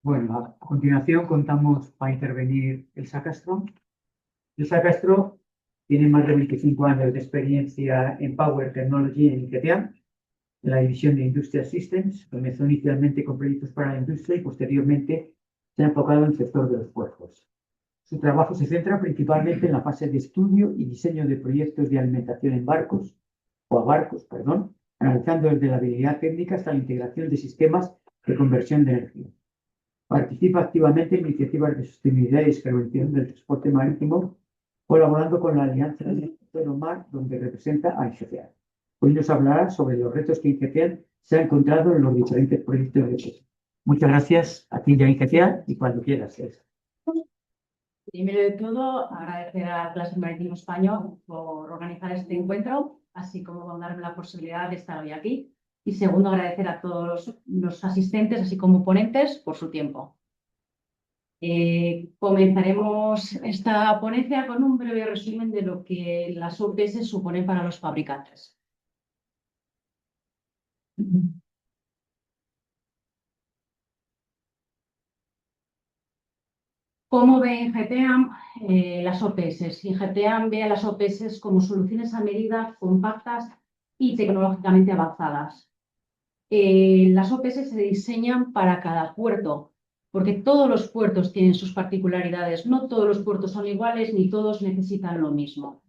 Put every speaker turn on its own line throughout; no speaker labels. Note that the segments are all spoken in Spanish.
Bueno, a continuación contamos para intervenir Elsa Castro. Elsa Castro tiene más de 25 años de experiencia en Power Technology en IGETEA, en la división de Industrial Systems. Comenzó inicialmente con proyectos para la industria y posteriormente se ha enfocado en el sector de los puertos. Su trabajo se centra principalmente en la fase de estudio y diseño de proyectos de alimentación en barcos, analizando desde la habilidad técnica hasta la integración de sistemas de conversión de energía. Participa activamente en iniciativas de sostenibilidad y descarbonización del transporte marítimo, colaborando con la Alianza del Mar, donde representa a IGETEA. Hoy nos hablará sobre los retos que IGETEA se ha encontrado en los diferentes proyectos de IGETEA. Muchas gracias a ti y a IGETEA, y cuando quieras, Elsa.
Primero de todo, agradecer a Clase Marítimo Español por organizar este encuentro, así como darme la posibilidad de estar hoy aquí. Y segundo, agradecer a todos los asistentes, así como ponentes, por su tiempo. Comenzaremos esta ponencia con un breve resumen de lo que las OPS suponen para los fabricantes. ¿Cómo ve IGETEA las OPS? IGETEA ve a las OPS como soluciones a medida, compactas y tecnológicamente avanzadas. Las OPS se diseñan para cada puerto, porque todos los puertos tienen sus particularidades. No todos los puertos son iguales ni todos necesitan lo mismo.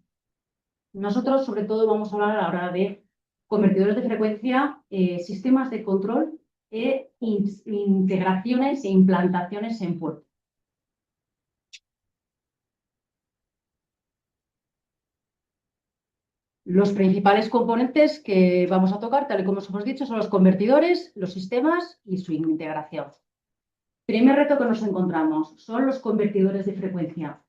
Nosotros, sobre todo, vamos a hablar ahora de convertidores de frecuencia, sistemas de control e integraciones e implantaciones en puerto. Los principales componentes que vamos a tocar, tal y como os hemos dicho, son los convertidores, los sistemas y su integración. Primer reto que nos encontramos son los convertidores de frecuencia.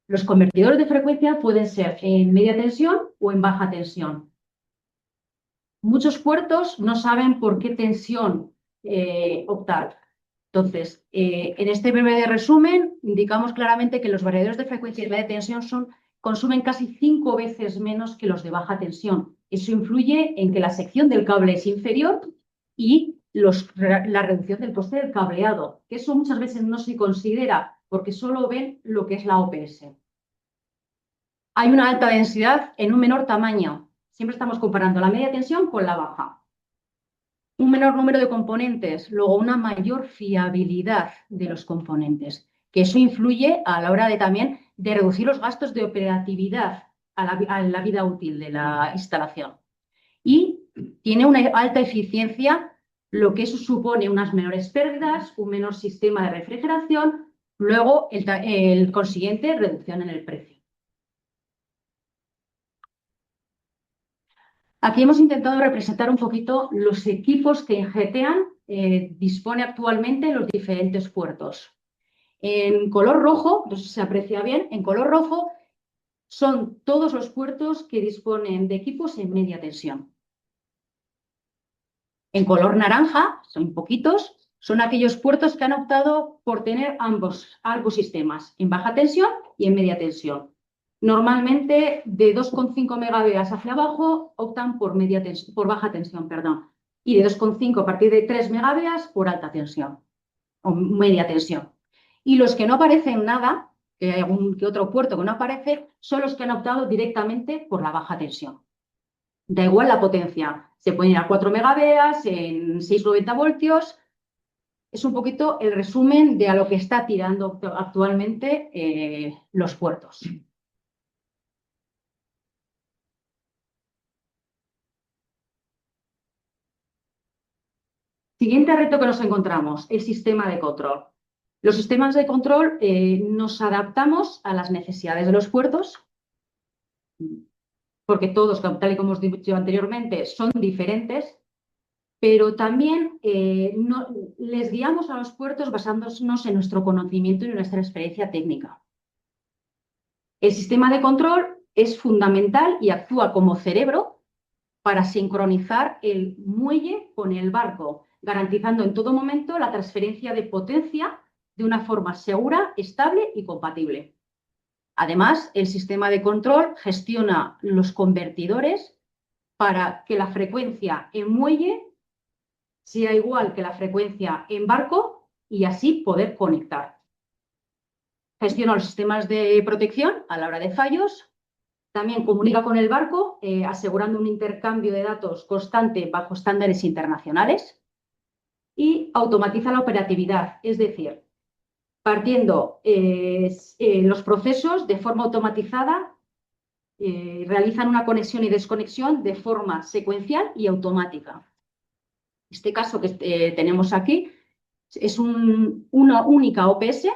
Los convertidores de frecuencia pueden ser en media tensión o en baja tensión. Muchos puertos no saben por qué tensión optar. Entonces, en este breve resumen, indicamos claramente que los variadores de frecuencia y media tensión consumen casi 5 veces menos que los de baja tensión. Eso influye en que la sección del cable es inferior y la reducción del coste del cableado, que eso muchas veces no se considera porque solo ven lo que es la OPS. Hay una alta densidad en un menor tamaño. Siempre estamos comparando la media tensión con la baja. Un menor número de componentes, luego una mayor fiabilidad de los componentes, que eso influye a la hora de también de reducir los gastos de operatividad a la vida útil de la instalación. Y tiene una alta eficiencia, lo que eso supone unas menores pérdidas, un menor sistema de refrigeración, luego el consiguiente reducción en el precio. Aquí hemos intentado representar un poquito los equipos que IGETEA dispone actualmente en los diferentes puertos. En color rojo, no sé si se aprecia bien, en color rojo son todos los puertos que disponen de equipos en media tensión. En color naranja, son poquitos, son aquellos puertos que han optado por tener ambos sistemas, en baja tensión y en media tensión. Normalmente, de 2,5 megaVA hacia abajo, optan por baja tensión, y de 2,5 a partir de 3 megaVA por alta tensión o media tensión. Y los que no aparecen nada, que hay algún que otro puerto que no aparece, son los que han optado directamente por la baja tensión. Da igual la potencia, se pueden ir a 4 megaVA, en 690 voltios. Es un poquito el resumen de a lo que está tirando actualmente los puertos. Siguiente reto que nos encontramos, el sistema de control. Los sistemas de control nos adaptamos a las necesidades de los puertos, porque todos, tal y como os he dicho anteriormente, son diferentes, pero también les guiamos a los puertos basándonos en nuestro conocimiento y en nuestra experiencia técnica. El sistema de control es fundamental y actúa como cerebro para sincronizar el muelle con el barco, garantizando en todo momento la transferencia de potencia de una forma segura, estable y compatible. Además, el sistema de control gestiona los convertidores para que la frecuencia en muelle sea igual que la frecuencia en barco y así poder conectar. Gestiona los sistemas de protección a la hora de fallos. También comunica con el barco, asegurando un intercambio de datos constante bajo estándares internacionales. Y automatiza la operatividad, es decir, partiendo los procesos de forma automatizada, realizan una conexión y desconexión de forma secuencial y automática. Este caso que tenemos aquí es una única OPS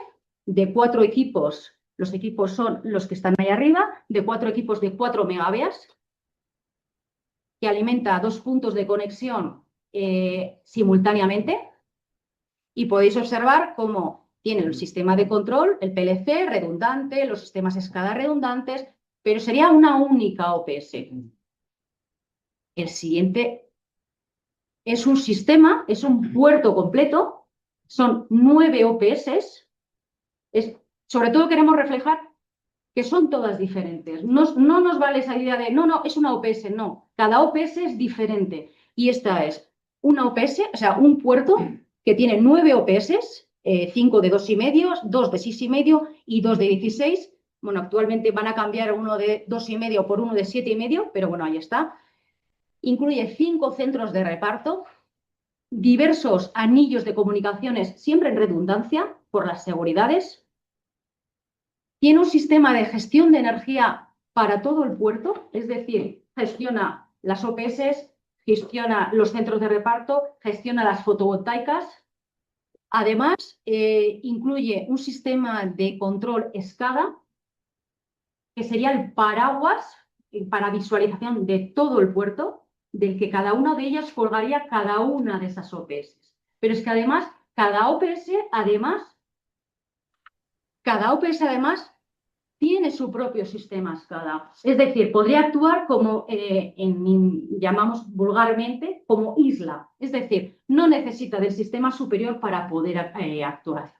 de 4 equipos. Los equipos son los que están ahí arriba, de 4 equipos de 4 megavías, que alimenta 2 puntos de conexión simultáneamente. Y podéis observar cómo tiene el sistema de control, el PLC redundante, los sistemas SCADA redundantes, pero sería una única OPS. El siguiente es un sistema, es un puerto completo, son 9 OPS. Sobre todo queremos reflejar que son todas diferentes. No nos vale esa idea de, no, es una OPS, no. Cada OPS es diferente. Y esta es una OPS, o sea, un puerto que tiene 9 OPS, 5 de 2,5, 2 de 6,5 y 2 de 16. Bueno, actualmente van a cambiar uno de 2,5 por uno de 7,5, pero bueno, ahí está. Incluye 5 centros de reparto, diversos anillos de comunicaciones, siempre en redundancia por las seguridades. Tiene un sistema de gestión de energía para todo el puerto, es decir, gestiona las OPS, gestiona los centros de reparto, gestiona las fotovoltaicas. Además, incluye un sistema de control SCADA, que sería el paraguas para visualización de todo el puerto, del que cada una de ellas colgaría cada una de esas OPS. Pero es que además, cada OPS tiene su propio sistema SCADA. Es decir, podría actuar como, llamamos vulgarmente, como isla. Es decir, no necesita del sistema superior para poder actuar.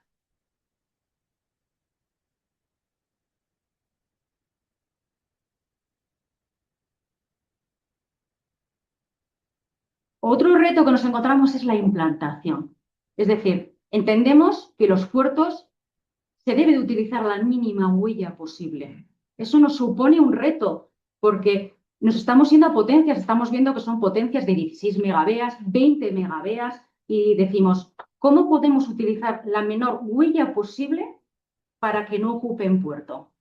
Otro reto que nos encontramos es la implantación. Es decir, entendemos que los puertos se debe de utilizar la mínima huella posible. Eso nos supone un reto, porque nos estamos yendo a potencias, estamos viendo que son potencias de 16 megavías, 20 megavías, y decimos, ¿cómo podemos utilizar la menor huella posible para que no ocupen puerto?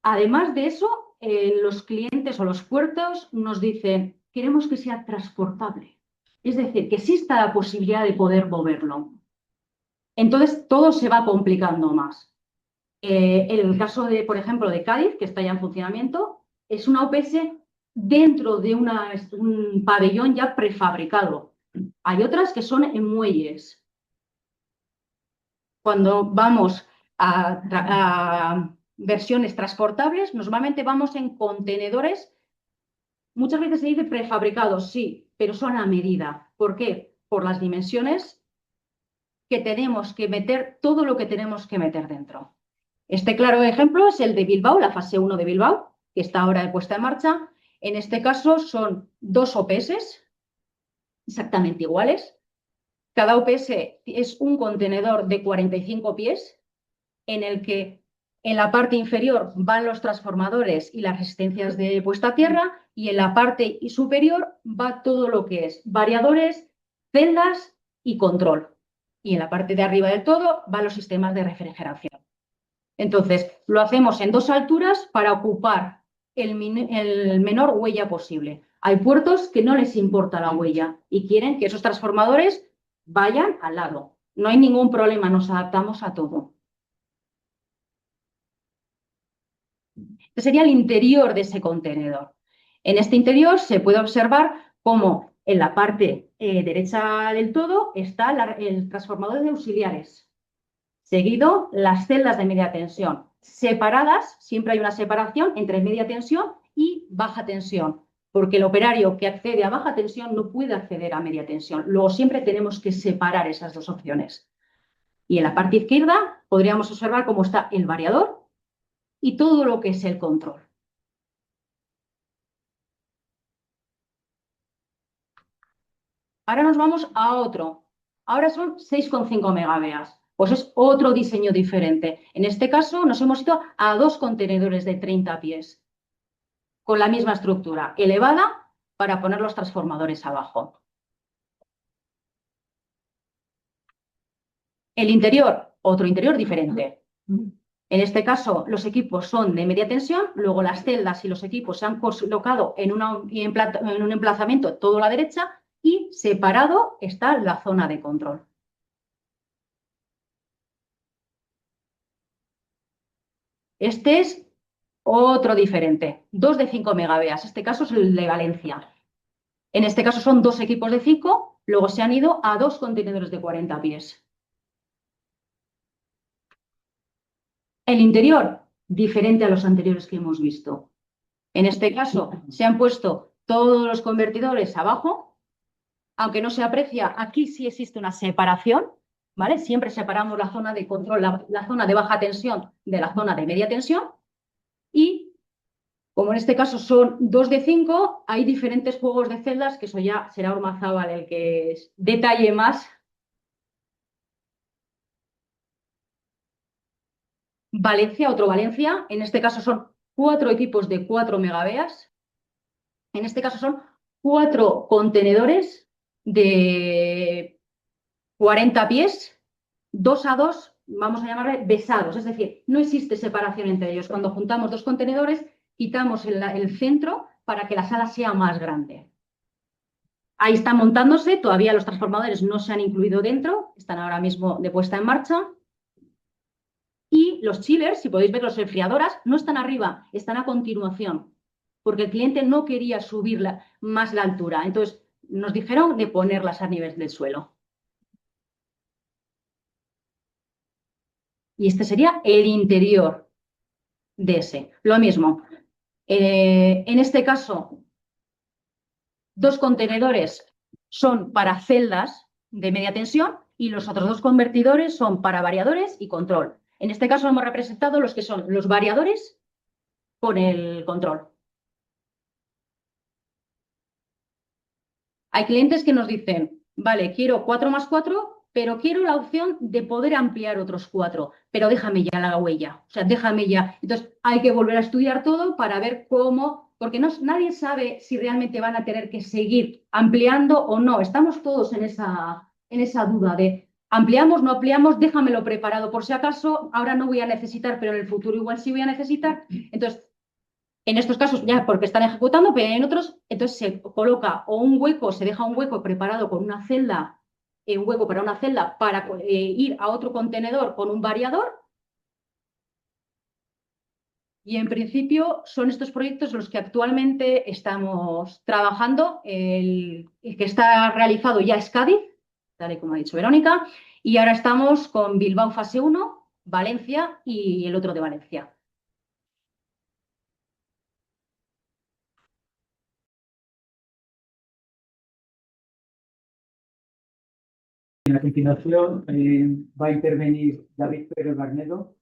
Además de eso, los clientes o los puertos nos dicen, queremos que sea transportable. Es decir, que exista la posibilidad de poder moverlo. Entonces, todo se va complicando más. El caso de, por ejemplo, de Cádiz, que está ya en funcionamiento, es una OPS dentro de un pabellón ya prefabricado. Hay otras que son en muelles. Cuando vamos a versiones transportables, normalmente vamos en contenedores. Muchas veces se dice prefabricados, sí, pero son a medida. ¿Por qué? Por las dimensiones que tenemos que meter, todo lo que tenemos que meter dentro. Este claro ejemplo es el de Bilbao, la fase 1 de Bilbao, que está ahora puesta en marcha. En este caso son 2 OPS exactamente iguales. Cada OPS es un contenedor de 45 pies en el que en la parte inferior van los transformadores y las resistencias de puesta a tierra y en la parte superior va todo lo que es variadores, celdas y control. Y en la parte de arriba del todo van los sistemas de refrigeración. Entonces, lo hacemos en 2 alturas para ocupar el menor huella posible. Hay puertos que no les importa la huella y quieren que esos transformadores vayan al lado. No hay ningún problema, nos adaptamos a todo. Este sería el interior de ese contenedor. En este interior se puede observar cómo en la parte derecha del todo está el transformador de auxiliares. Seguido, las celdas de media tensión separadas, siempre hay una separación entre media tensión y baja tensión, porque el operario que accede a baja tensión no puede acceder a media tensión. Luego siempre tenemos que separar esas 2 opciones. Y en la parte izquierda podríamos observar cómo está el variador y todo lo que es el control. Ahora nos vamos a otro. Ahora son 6,5 megabeas. Pues es otro diseño diferente. En este caso nos hemos ido a 2 contenedores de 30 pies, con la misma estructura, elevada para poner los transformadores abajo. El interior, otro interior diferente. En este caso, los equipos son de media tensión, luego las celdas y los equipos se han colocado en un emplazamiento todo a la derecha y separado está la zona de control. Este es otro diferente, 2 de 5 megabeas. Este caso es el de Valencia. En este caso son 2 equipos de 5, luego se han ido a 2 contenedores de 40 pies. El interior, diferente a los anteriores que hemos visto. En este caso, se han puesto todos los convertidores abajo, aunque no se aprecia, aquí sí existe una separación, ¿vale? Siempre separamos la zona de control, la zona de baja tensión de la zona de media tensión. Y, como en este caso son 2 de 5, hay diferentes juegos de celdas, que eso ya será Ormazábal el que detalle más. Valencia, otro Valencia, en este caso son 4 equipos de 4 megabeas. En este caso son 4 contenedores de 40 pies, 2 a 2, vamos a llamarle besados, es decir, no existe separación entre ellos. Cuando juntamos 2 contenedores, quitamos el centro para que la sala sea más grande. Ahí están montándose, todavía los transformadores no se han incluido dentro, están ahora mismo de puesta en marcha. Y los chillers, si podéis ver, los enfriadoras, no están arriba, están a continuación, porque el cliente no quería subir más la altura. Entonces, nos dijeron de ponerlas a nivel del suelo. Y este sería el interior de ese. Lo mismo. En este caso, 2 contenedores son para celdas de media tensión y los otros 2 convertidores son para variadores y control. En este caso hemos representado los que son los variadores con el control. Hay clientes que nos dicen, vale, quiero 4 más 4, pero quiero la opción de poder ampliar otros 4, pero déjame ya la huella, o sea, déjame ya. Entonces, hay que volver a estudiar todo para ver cómo, porque nadie sabe si realmente van a tener que seguir ampliando o no. Estamos todos en esa duda de ampliamos, no ampliamos, déjamelo preparado por si acaso, ahora no voy a necesitar, pero en el futuro igual sí voy a necesitar. Entonces, en estos casos ya porque están ejecutando, pero en otros, entonces se coloca o un hueco, se deja un hueco preparado con una celda, un hueco para una celda para ir a otro contenedor con un variador. Y en principio son estos proyectos los que actualmente estamos trabajando. El que está realizado ya es Cádiz, tal y como ha dicho Verónica, y ahora estamos con Bilbao fase 1, Valencia y el otro de Valencia.
A continuación va a intervenir David Pérez Barnedo.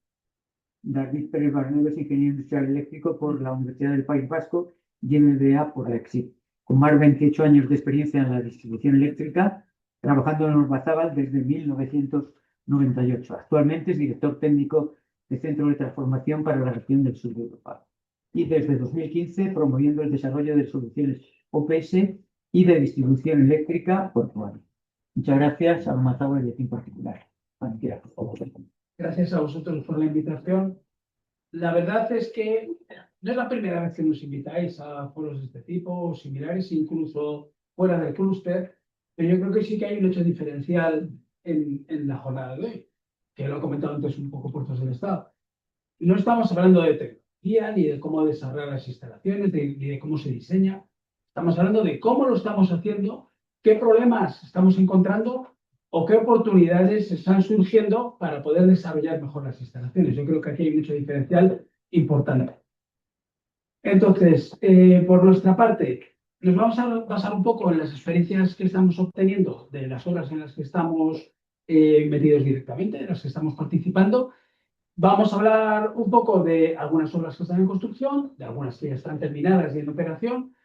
David Pérez Barnedo es ingeniero industrial eléctrico por la Universidad del País Vasco y MBA por la EXIT, con más de 28 años de experiencia en la distribución eléctrica, trabajando en Ormazábal desde 1998. Actualmente es director técnico de Centro de Transformación para la región del sur de Europa y desde 2015 promoviendo el desarrollo de soluciones OPS y de distribución eléctrica portuaria. Muchas gracias a Ormazábal y a ti en particular. Cualquiera, por favor.
Gracias a vosotros por la invitación. La verdad es que no es la primera vez que nos invitáis a foros de este tipo o similares, incluso fuera del clúster, pero yo creo que sí que hay un hecho diferencial en la jornada de hoy, que lo he comentado antes un poco por todo el estado. No estamos hablando de tecnología, ni de cómo desarrollar las instalaciones, ni de cómo se diseña. Estamos hablando de cómo lo estamos haciendo, qué problemas estamos encontrando o qué oportunidades están surgiendo para poder desarrollar mejor las instalaciones. Yo creo que aquí hay mucho diferencial importante. Entonces, por nuestra parte, nos vamos a basar un poco en las experiencias que estamos obteniendo de las obras en las que estamos metidos directamente, en las que estamos participando. Vamos a hablar un poco de algunas obras que están en construcción, de algunas que ya están terminadas y en operación.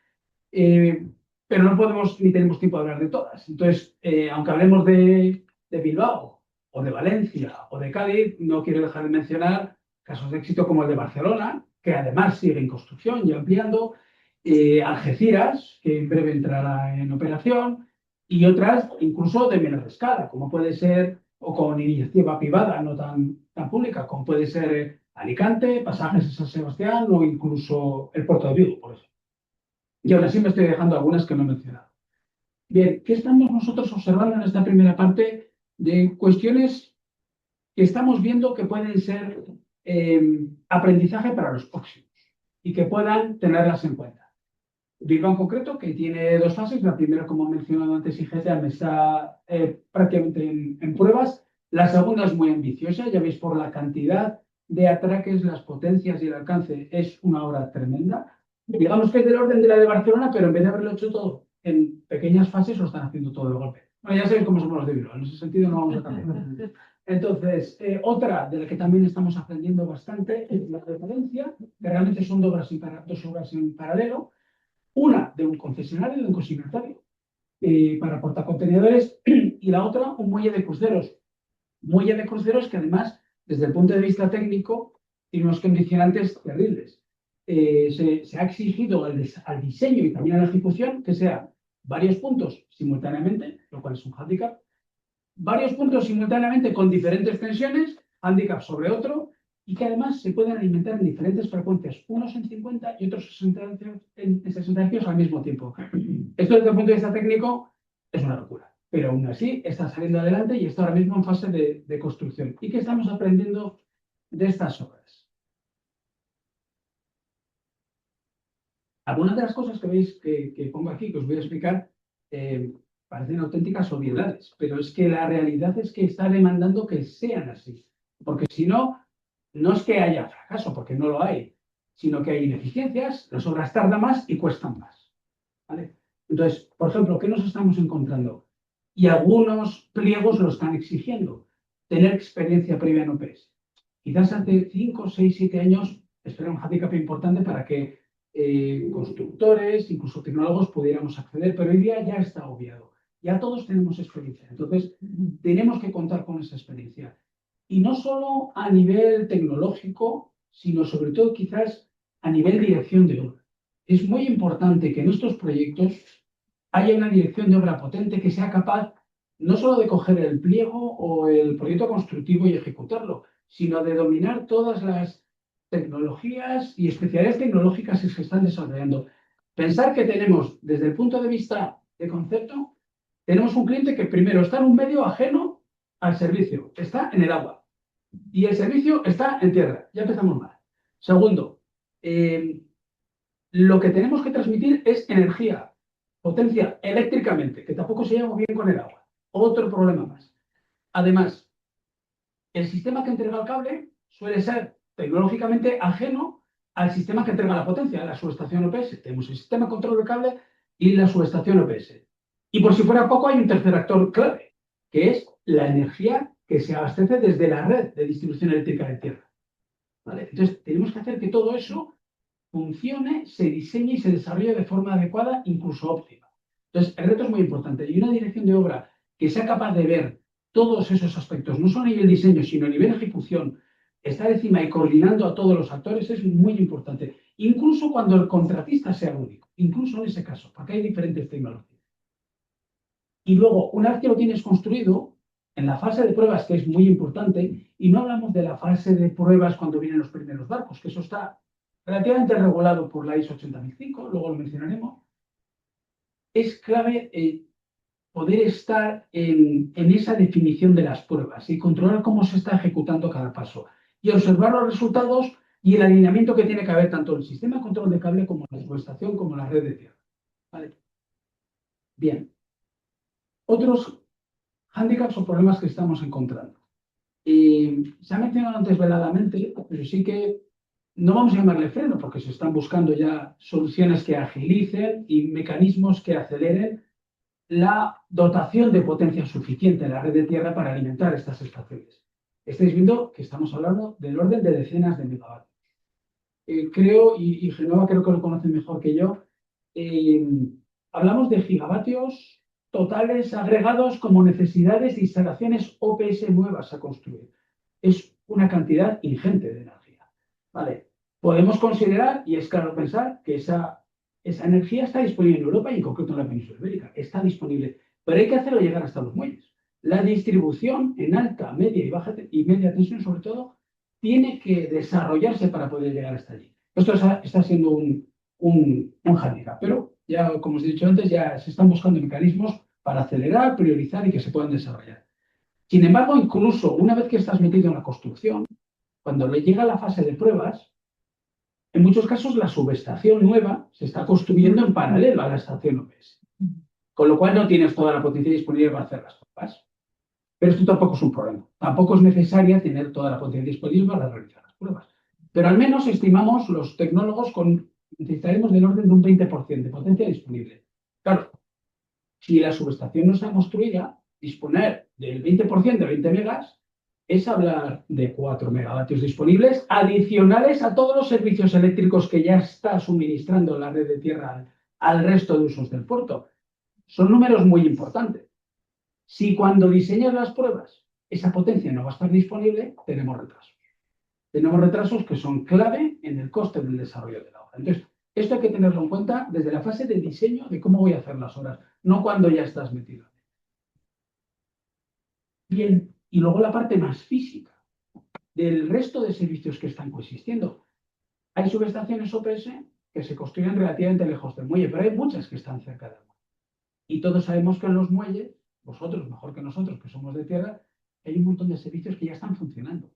pero no podemos ni tenemos tiempo de hablar de todas. Entonces, aunque hablemos de Bilbao o de Valencia o de Cádiz, no quiero dejar de mencionar casos de éxito como el de Barcelona, que además sigue en construcción y ampliando, Algeciras, que en breve entrará en operación, y otras incluso de menor escala, como puede ser, o con iniciativa privada, no tan pública, como puede ser Alicante, Pasajes de San Sebastián o incluso el Puerto de Vigo, por ejemplo. Y aún así me estoy dejando algunas que no he mencionado. Bien, ¿qué estamos nosotros observando en esta primera parte de cuestiones que estamos viendo que pueden ser aprendizaje para los próximos y que puedan tenerlas en cuenta? Bilbao en concreto, que tiene dos fases. La primera, como he mencionado antes, IGTAM está prácticamente en pruebas. La segunda es muy ambiciosa, ya veis por la cantidad de atraques, las potencias y el alcance, es una obra tremenda. Digamos que es del orden de la de Barcelona, pero en vez de haberlo hecho todo en pequeñas fases, lo están haciendo todo de golpe. Bueno, ya sabéis cómo somos los de Bilbao, en ese sentido no vamos a cambiar. Entonces, otra de la que también estamos aprendiendo bastante es la referencia, que realmente son dos obras en paralelo. Una de un concesionario, de un consignatario, para portacontenedores, y la otra, un muelle de cruceros. Muelle de cruceros que además, desde el punto de vista técnico, tiene unos condicionantes terribles. Se ha exigido al diseño y también a la ejecución que sea varios puntos simultáneamente, lo cual es un hándicap, varios puntos simultáneamente con diferentes tensiones, hándicap sobre otro, y que además se pueden alimentar en diferentes frecuencias, unos en 50 y otros en 60 Hz al mismo tiempo. Esto desde el punto de vista técnico es una locura, pero aún así está saliendo adelante y está ahora mismo en fase de construcción. ¿Y qué estamos aprendiendo de estas obras? Algunas de las cosas que veis que pongo aquí, que os voy a explicar, parecen auténticas obviedades, pero es que la realidad es que está demandando que sean así, porque si no, no es que haya fracaso, porque no lo hay, sino que hay ineficiencias, las obras tardan más y cuestan más. ¿Vale? Entonces, por ejemplo, ¿qué nos estamos encontrando? Y algunos pliegos lo están exigiendo, tener experiencia previa en OPS. Quizás hace 5, 6, 7 años era un hándicap importante para que constructores, incluso tecnólogos pudiéramos acceder, pero hoy día ya está obviado. Ya todos tenemos experiencia, entonces tenemos que contar con esa experiencia. Y no solo a nivel tecnológico, sino sobre todo quizás a nivel dirección de obra. Es muy importante que en estos proyectos haya una dirección de obra potente que sea capaz no solo de coger el pliego o el proyecto constructivo y ejecutarlo, sino de dominar todas las tecnologías y especialidades tecnológicas que se están desarrollando. Pensar que tenemos, desde el punto de vista de concepto, tenemos un cliente que primero está en un medio ajeno al servicio, está en el agua, y el servicio está en tierra. Ya empezamos mal. Segundo, lo que tenemos que transmitir es energía, potencia eléctricamente, que tampoco se lleva muy bien con el agua. Otro problema más. Además, el sistema que entrega el cable suele ser tecnológicamente ajeno al sistema que entrega la potencia, la subestación OPS. Tenemos el sistema de control de cable y la subestación OPS. Y por si fuera poco, hay un tercer actor clave, que es la energía que se abastece desde la red de distribución eléctrica de tierra. ¿Vale? Entonces, tenemos que hacer que todo eso funcione, se diseñe y se desarrolle de forma adecuada, incluso óptima. Entonces, el reto es muy importante. Y una dirección de obra que sea capaz de ver todos esos aspectos, no solo a nivel diseño, sino a nivel ejecución, estar encima y coordinando a todos los actores es muy importante. Incluso cuando el contratista sea único, incluso en ese caso, porque hay diferentes tecnologías. Y luego, una vez que lo tienes construido, en la fase de pruebas, que es muy importante, y no hablamos de la fase de pruebas cuando vienen los primeros barcos, que eso está relativamente regulado por la ISO 80005, luego lo mencionaremos, es clave poder estar en esa definición de las pruebas y controlar cómo se está ejecutando cada paso y observar los resultados y el alineamiento que tiene que haber tanto en el sistema de control de cable como en la subestación como en la red de tierra. ¿Vale? Bien. Otros hándicaps o problemas que estamos encontrando. Se ha mencionado antes veladamente, pero sí que no vamos a llamarle freno porque se están buscando ya soluciones que agilicen y mecanismos que aceleren la dotación de potencia suficiente en la red de tierra para alimentar estas estaciones. Estáis viendo que estamos hablando del orden de decenas de megavatios. Creo, y Genova creo que lo conoce mejor que yo, hablamos de gigavatios totales agregados como necesidades de instalaciones OPS nuevas a construir. Es una cantidad ingente de energía. ¿Vale? Podemos considerar, y es claro pensar, que esa energía está disponible en Europa y en concreto en la península ibérica. Está disponible, pero hay que hacerlo llegar hasta los muelles. La distribución en alta, media y baja y media tensión, sobre todo, tiene que desarrollarse para poder llegar hasta allí. Esto está siendo un hándicap, pero ya, como os he dicho antes, ya se están buscando mecanismos para acelerar, priorizar y que se puedan desarrollar. Sin embargo, incluso una vez que estás metido en la construcción, cuando le llega la fase de pruebas, en muchos casos la subestación nueva se está construyendo en paralelo a la estación OPS, con lo cual no tienes toda la potencia disponible para hacer las pruebas. Pero esto tampoco es un problema. Tampoco es necesaria tener toda la potencia disponible para realizar las pruebas. Pero al menos estimamos los tecnólogos necesitaremos del orden de un 20% de potencia disponible. Claro, si la subestación no está construida, disponer del 20% de 20 megas es hablar de 4 megavatios disponibles adicionales a todos los servicios eléctricos que ya está suministrando la red de tierra al resto de usos del puerto. Son números muy importantes. Si cuando diseñas las pruebas esa potencia no va a estar disponible, tenemos retrasos. Tenemos retrasos que son clave en el coste del desarrollo de la obra. Entonces, esto hay que tenerlo en cuenta desde la fase de diseño de cómo voy a hacer las obras, no cuando ya estás metido. Bien, y luego la parte más física del resto de servicios que están coexistiendo. Hay subestaciones OPS que se construyen relativamente lejos del muelle, pero hay muchas que están cerca del muelle. Y todos sabemos que en los muelles, vosotros mejor que nosotros que somos de tierra, hay un montón de servicios que ya están funcionando.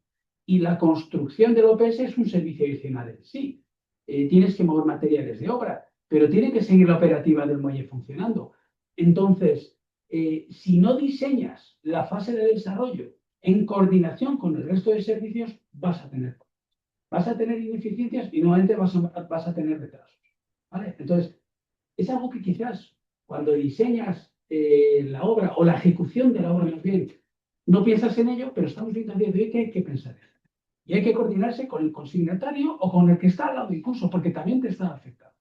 Y la construcción del OPS es un servicio adicional. Sí, tienes que mover materiales de obra, pero tiene que seguir la operativa del muelle funcionando. Entonces, si no diseñas la fase de desarrollo en coordinación con el resto de servicios, vas a tener ineficiencias y nuevamente vas a tener retrasos. ¿Vale? Entonces, es algo que quizás cuando diseñas la obra o la ejecución de la obra más bien, no piensas en ello, pero estamos viendo a día de hoy que hay que pensar en ello. Y hay que coordinarse con el consignatario o con el que está al lado incluso, porque también te está afectando.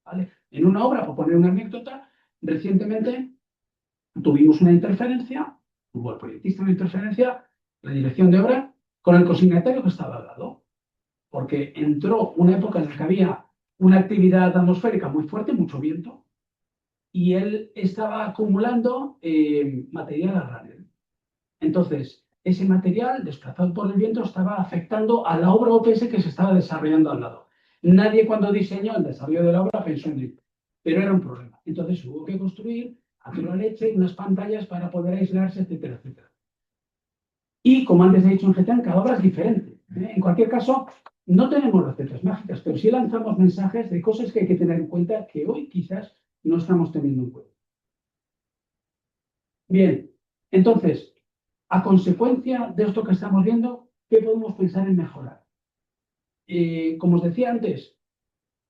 ¿Vale? En una obra, por poner una anécdota, recientemente tuvimos una interferencia, tuvo el proyectista una interferencia, la dirección de obra, con el consignatario que estaba al lado. Porque entró una época en la que había una actividad atmosférica muy fuerte, mucho viento, y él estaba acumulando material a granel. Entonces, ese material, desplazado por el viento, estaba afectando a la obra OPS que se estaba desarrollando al lado. Nadie cuando diseñó el desarrollo de la obra pensó en ello, pero era un problema. Entonces hubo que construir a toda leche unas pantallas para poder aislarse, etcétera, etcétera. Y como antes he dicho en GTAN, cada obra es diferente. En cualquier caso, no tenemos recetas mágicas, pero sí lanzamos mensajes de cosas que hay que tener en cuenta que hoy quizás no estamos teniendo en cuenta. Bien, entonces, a consecuencia de esto que estamos viendo, ¿qué podemos pensar en mejorar? Como os decía antes,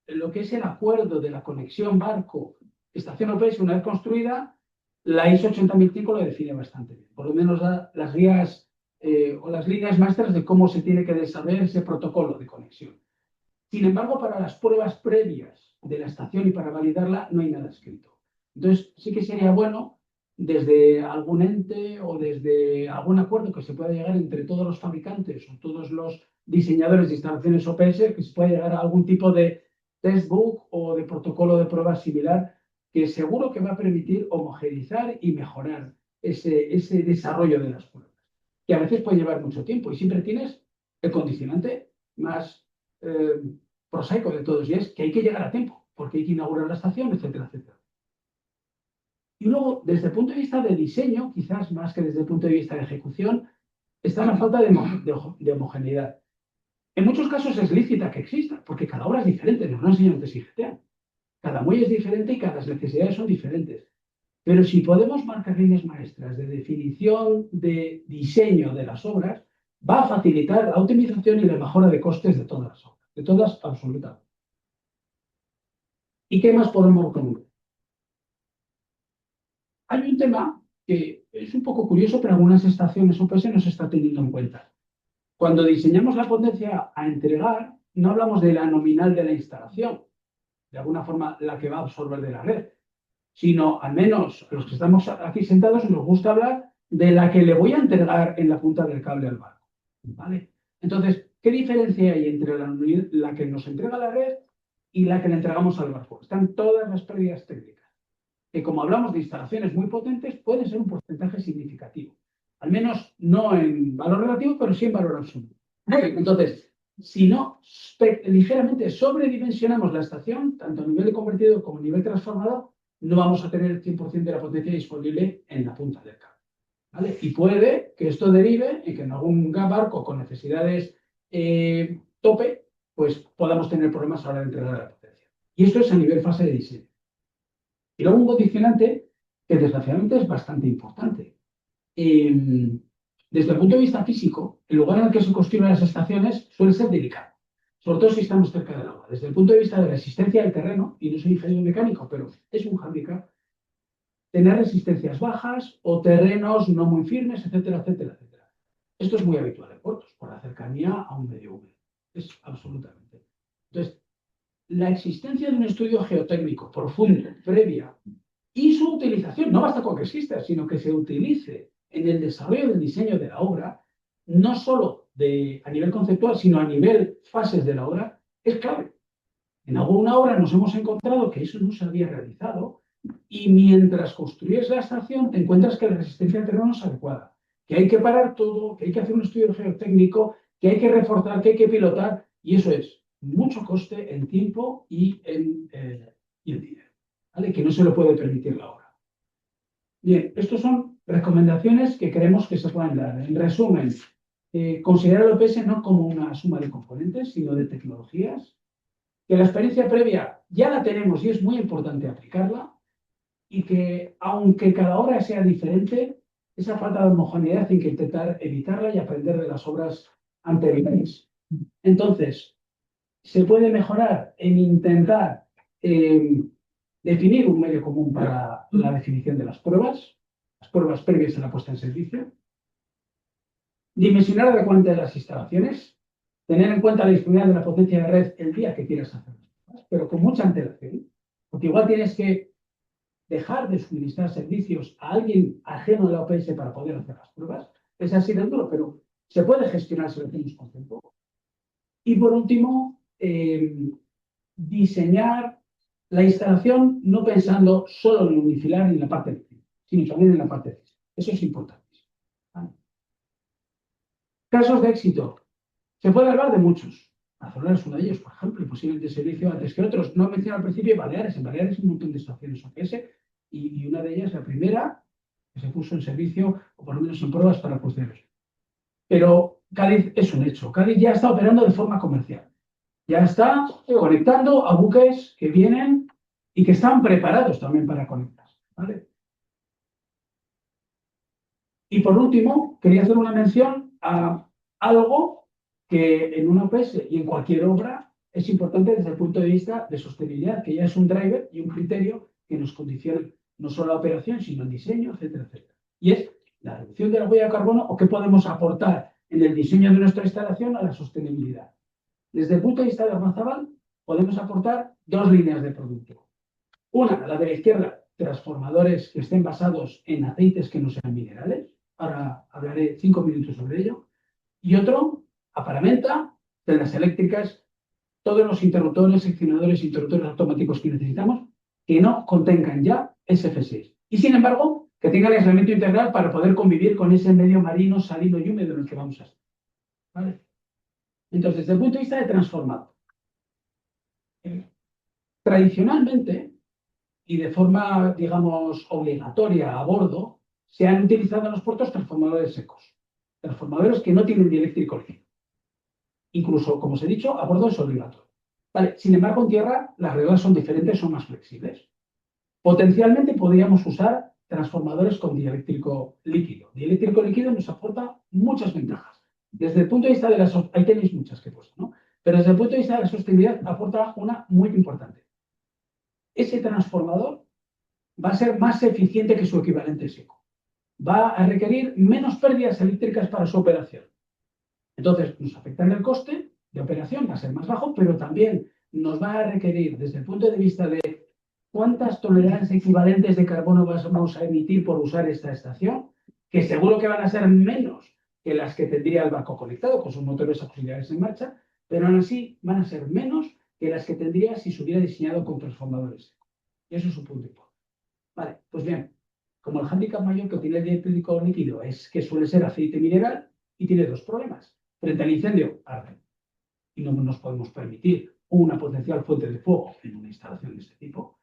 lo que es el acuerdo de la conexión barco-estación OPS, una vez construida, la ISO 80005 lo define bastante bien. Por lo menos las guías o las líneas maestras de cómo se tiene que desarrollar ese protocolo de conexión. Sin embargo, para las pruebas previas de la estación y para validarla, no hay nada escrito. Entonces, sí que sería bueno, desde algún ente o desde algún acuerdo que se pueda llegar entre todos los fabricantes o todos los diseñadores de instalaciones OPS, que se pueda llegar a algún tipo de testbook o de protocolo de pruebas similar, que seguro que va a permitir homogeneizar y mejorar ese desarrollo de las pruebas, que a veces puede llevar mucho tiempo y siempre tienes el condicionante más prosaico de todos, y es que hay que llegar a tiempo, porque hay que inaugurar la estación, etcétera, etcétera. Y luego, desde el punto de vista de diseño, quizás más que desde el punto de vista de ejecución, está la falta de homogeneidad. En muchos casos es lícita que exista, porque cada obra es diferente, nos lo enseñan antes y GTA. Cada muelle es diferente y cada necesidades son diferentes. Pero si podemos marcar líneas maestras de definición de diseño de las obras, va a facilitar la optimización y la mejora de costes de todas las obras, de todas absolutamente. ¿Y qué más podemos reconocer? Hay un tema que es un poco curioso, pero algunas estaciones OPS no se está teniendo en cuenta. Cuando diseñamos la potencia a entregar, no hablamos de la nominal de la instalación, de alguna forma la que va a absorber de la red, sino al menos los que estamos aquí sentados nos gusta hablar de la que le voy a entregar en la punta del cable al barco. ¿Vale? Entonces, ¿qué diferencia hay entre la que nos entrega la red y la que le entregamos al barco? Están todas las pérdidas técnicas, que como hablamos de instalaciones muy potentes, puede ser un porcentaje significativo. Al menos no en valor relativo, pero sí en valor absoluto. Entonces, si no ligeramente sobredimensionamos la estación, tanto a nivel de convertidor como a nivel transformador, no vamos a tener el 100% de la potencia disponible en la punta del cable. ¿Vale? Y puede que esto derive en que en algún barco con necesidades tope, pues podamos tener problemas a la hora de entregar la potencia. Y esto es a nivel fase de diseño. Y luego un condicionante que desgraciadamente es bastante importante. Desde el punto de vista físico, el lugar en el que se construyen las estaciones suele ser delicado, sobre todo si estamos cerca del agua. Desde el punto de vista de resistencia del terreno, y no soy ingeniero mecánico, pero es un hándicap, tener resistencias bajas o terrenos no muy firmes, etcétera, etcétera, etcétera. Esto es muy habitual en puertos, por la cercanía a un medio húmedo. Es absolutamente. Entonces, la existencia de un estudio geotécnico profundo, previa, y su utilización, no basta con que exista, sino que se utilice en el desarrollo del diseño de la obra, no solo a nivel conceptual, sino a nivel fases de la obra, es clave. En alguna obra nos hemos encontrado que eso no se había realizado y mientras construyes la estación te encuentras que la resistencia al terreno no es adecuada, que hay que parar todo, que hay que hacer un estudio geotécnico, que hay que reforzar, que hay que pilotar, y eso es mucho coste en tiempo y en dinero, ¿vale? Que no se lo puede permitir la obra. Bien, estas son recomendaciones que queremos que se puedan dar. En resumen, considerar el OPS no como una suma de componentes, sino de tecnologías, que la experiencia previa ya la tenemos y es muy importante aplicarla, y que aunque cada obra sea diferente, esa falta de homogeneidad hay que intentar evitarla y aprender de las obras anteriores. Entonces, se puede mejorar en intentar definir un medio común para la definición de las pruebas previas a la puesta en servicio, dimensionar adecuadamente las instalaciones, tener en cuenta la disponibilidad de la potencia de red el día que quieras hacer las pruebas, pero con mucha antelación, porque igual tienes que dejar de suministrar servicios a alguien ajeno a la OPS para poder hacer las pruebas. Es así de duro, pero se puede gestionar si lo hacemos con tiempo. Y por último, diseñar la instalación no pensando solo en el unifilar ni en la parte eléctrica, sino también en la parte física. Eso es importante. ¿Vale? Casos de éxito. Se puede hablar de muchos. Barcelona es uno de ellos, por ejemplo, y posiblemente servicio antes que otros. No menciono al principio Baleares. En Baleares hay un montón de estaciones OPS y una de ellas, la primera, que se puso en servicio, o por lo menos en pruebas para cruceros. Pero Cádiz es un hecho. Cádiz ya está operando de forma comercial. Ya está conectando a buques que vienen y que están preparados también para conectar. ¿Vale? Y por último, quería hacer una mención a algo que en una OPS y en cualquier obra es importante desde el punto de vista de sostenibilidad, que ya es un driver y un criterio que nos condiciona no solo la operación, sino el diseño, etcétera, etcétera. Y es la reducción de la huella de carbono o qué podemos aportar en el diseño de nuestra instalación a la sostenibilidad. Desde el punto de vista de Armazabal, podemos aportar dos líneas de producto. Una, la de la izquierda, transformadores que estén basados en aceites que no sean minerales. Ahora hablaré 5 minutos sobre ello. Y otro, a paramenta, celdas eléctricas, todos los interruptores, seccionadores, interruptores automáticos que necesitamos, que no contengan ya SF6. Y sin embargo, que tengan aislamiento integral para poder convivir con ese medio marino, salino y húmedo en el que vamos a estar. ¿Vale? Entonces, desde el punto de vista de transformador, tradicionalmente, y de forma, digamos, obligatoria a bordo, se han utilizado en los puertos transformadores secos, transformadores que no tienen dieléctrico líquido. Incluso, como os he dicho, a bordo es obligatorio. Vale, sin embargo, en tierra las reglas son diferentes, son más flexibles. Potencialmente podríamos usar transformadores con dieléctrico líquido. Dieléctrico líquido nos aporta muchas ventajas. Desde el punto de vista de la... Ahí tenéis muchas que he puesto, ¿no? Pero desde el punto de vista de la sostenibilidad aporta una muy importante. Ese transformador va a ser más eficiente que su equivalente seco. Va a requerir menos pérdidas eléctricas para su operación. Entonces, nos afecta en el coste de operación, va a ser más bajo, pero también nos va a requerir, desde el punto de vista de ¿cuántas toneladas equivalentes de carbono vamos a emitir por usar esta estación? Que seguro que van a ser menos que las que tendría el barco conectado con sus motores auxiliares en marcha, pero aún así van a ser menos que las que tendría si se hubiera diseñado con transformadores. Y eso es un punto importante. Vale, pues bien, como el hándicap mayor que tiene el dieléctrico líquido es que suele ser aceite mineral y tiene dos problemas. Frente al incendio, arde. Y no nos podemos permitir una potencial fuente de fuego en una instalación de este tipo.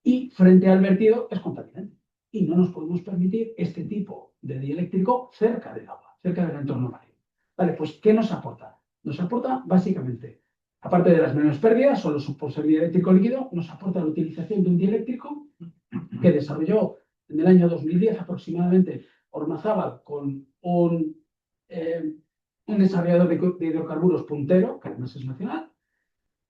Y frente al vertido es contaminante. Y no nos podemos permitir este tipo de dieléctrico cerca del agua, cerca del entorno marino. Vale, pues ¿qué nos aporta? Nos aporta básicamente, aparte de las menores pérdidas, solo por ser dieléctrico líquido, nos aporta la utilización de un dieléctrico que desarrolló en el año 2010 aproximadamente Ormazábal con un desarrollador de hidrocarburos puntero, que además es nacional.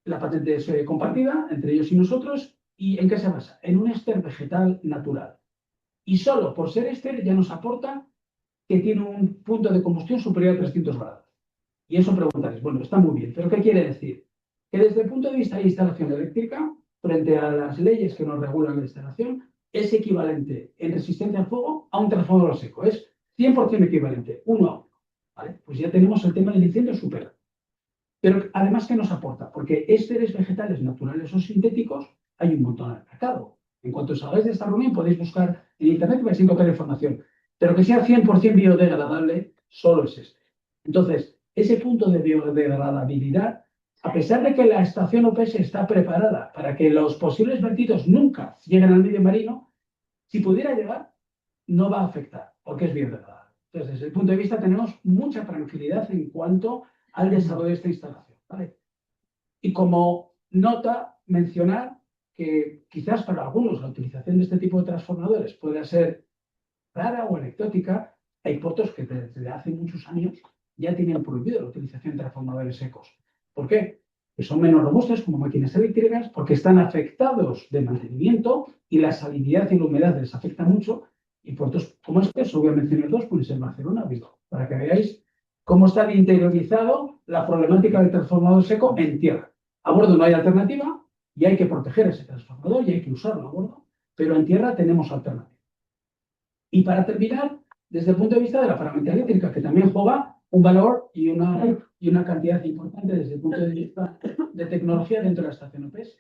La patente es compartida entre ellos y nosotros. ¿Y en qué se basa? En un éster vegetal natural. Y solo por ser éster ya nos aporta que tiene un punto de combustión superior a 300 grados. Y eso preguntaréis, bueno, está muy bien, pero ¿qué quiere decir? Que desde el punto de vista de instalación eléctrica, frente a las leyes que nos regulan la instalación, es equivalente en resistencia al fuego a un transformador seco. Es 100% equivalente, 1 a 1. ¿Vale? Pues ya tenemos el tema del incendio superado. Pero además, ¿qué nos aporta? Porque ésteres vegetales naturales o sintéticos hay un montón al mercado. En cuanto salgáis de esta reunión podéis buscar en internet y vais a encontrar información. Pero que sea 100% biodegradable, solo es este. Entonces, ese punto de biodegradabilidad, a pesar de que la estación OPS está preparada para que los posibles vertidos nunca lleguen al medio marino, si pudiera llegar, no va a afectar, porque es biodegradable. Entonces, desde el punto de vista tenemos mucha tranquilidad en cuanto al desarrollo de esta instalación. ¿Vale? Y como nota, mencionar que quizás para algunos la utilización de este tipo de transformadores pueda ser rara o anecdótica. Hay puertos que desde hace muchos años ya tienen prohibido la utilización de transformadores secos. ¿Por qué? Que son menos robustos como máquinas eléctricas, porque están afectados de mantenimiento y la salinidad y la humedad les afecta mucho. Y puertos como este, os voy a mencionar dos, pueden ser Barcelona, Vigo, para que veáis cómo está interiorizado la problemática del transformador seco en tierra. A bordo no hay alternativa y hay que proteger ese transformador y hay que usarlo a bordo, pero en tierra tenemos alternativa. Y para terminar, desde el punto de vista de la paramenta eléctrica, que también juega un valor y una cantidad importante desde el punto de vista de tecnología dentro de la estación OPS.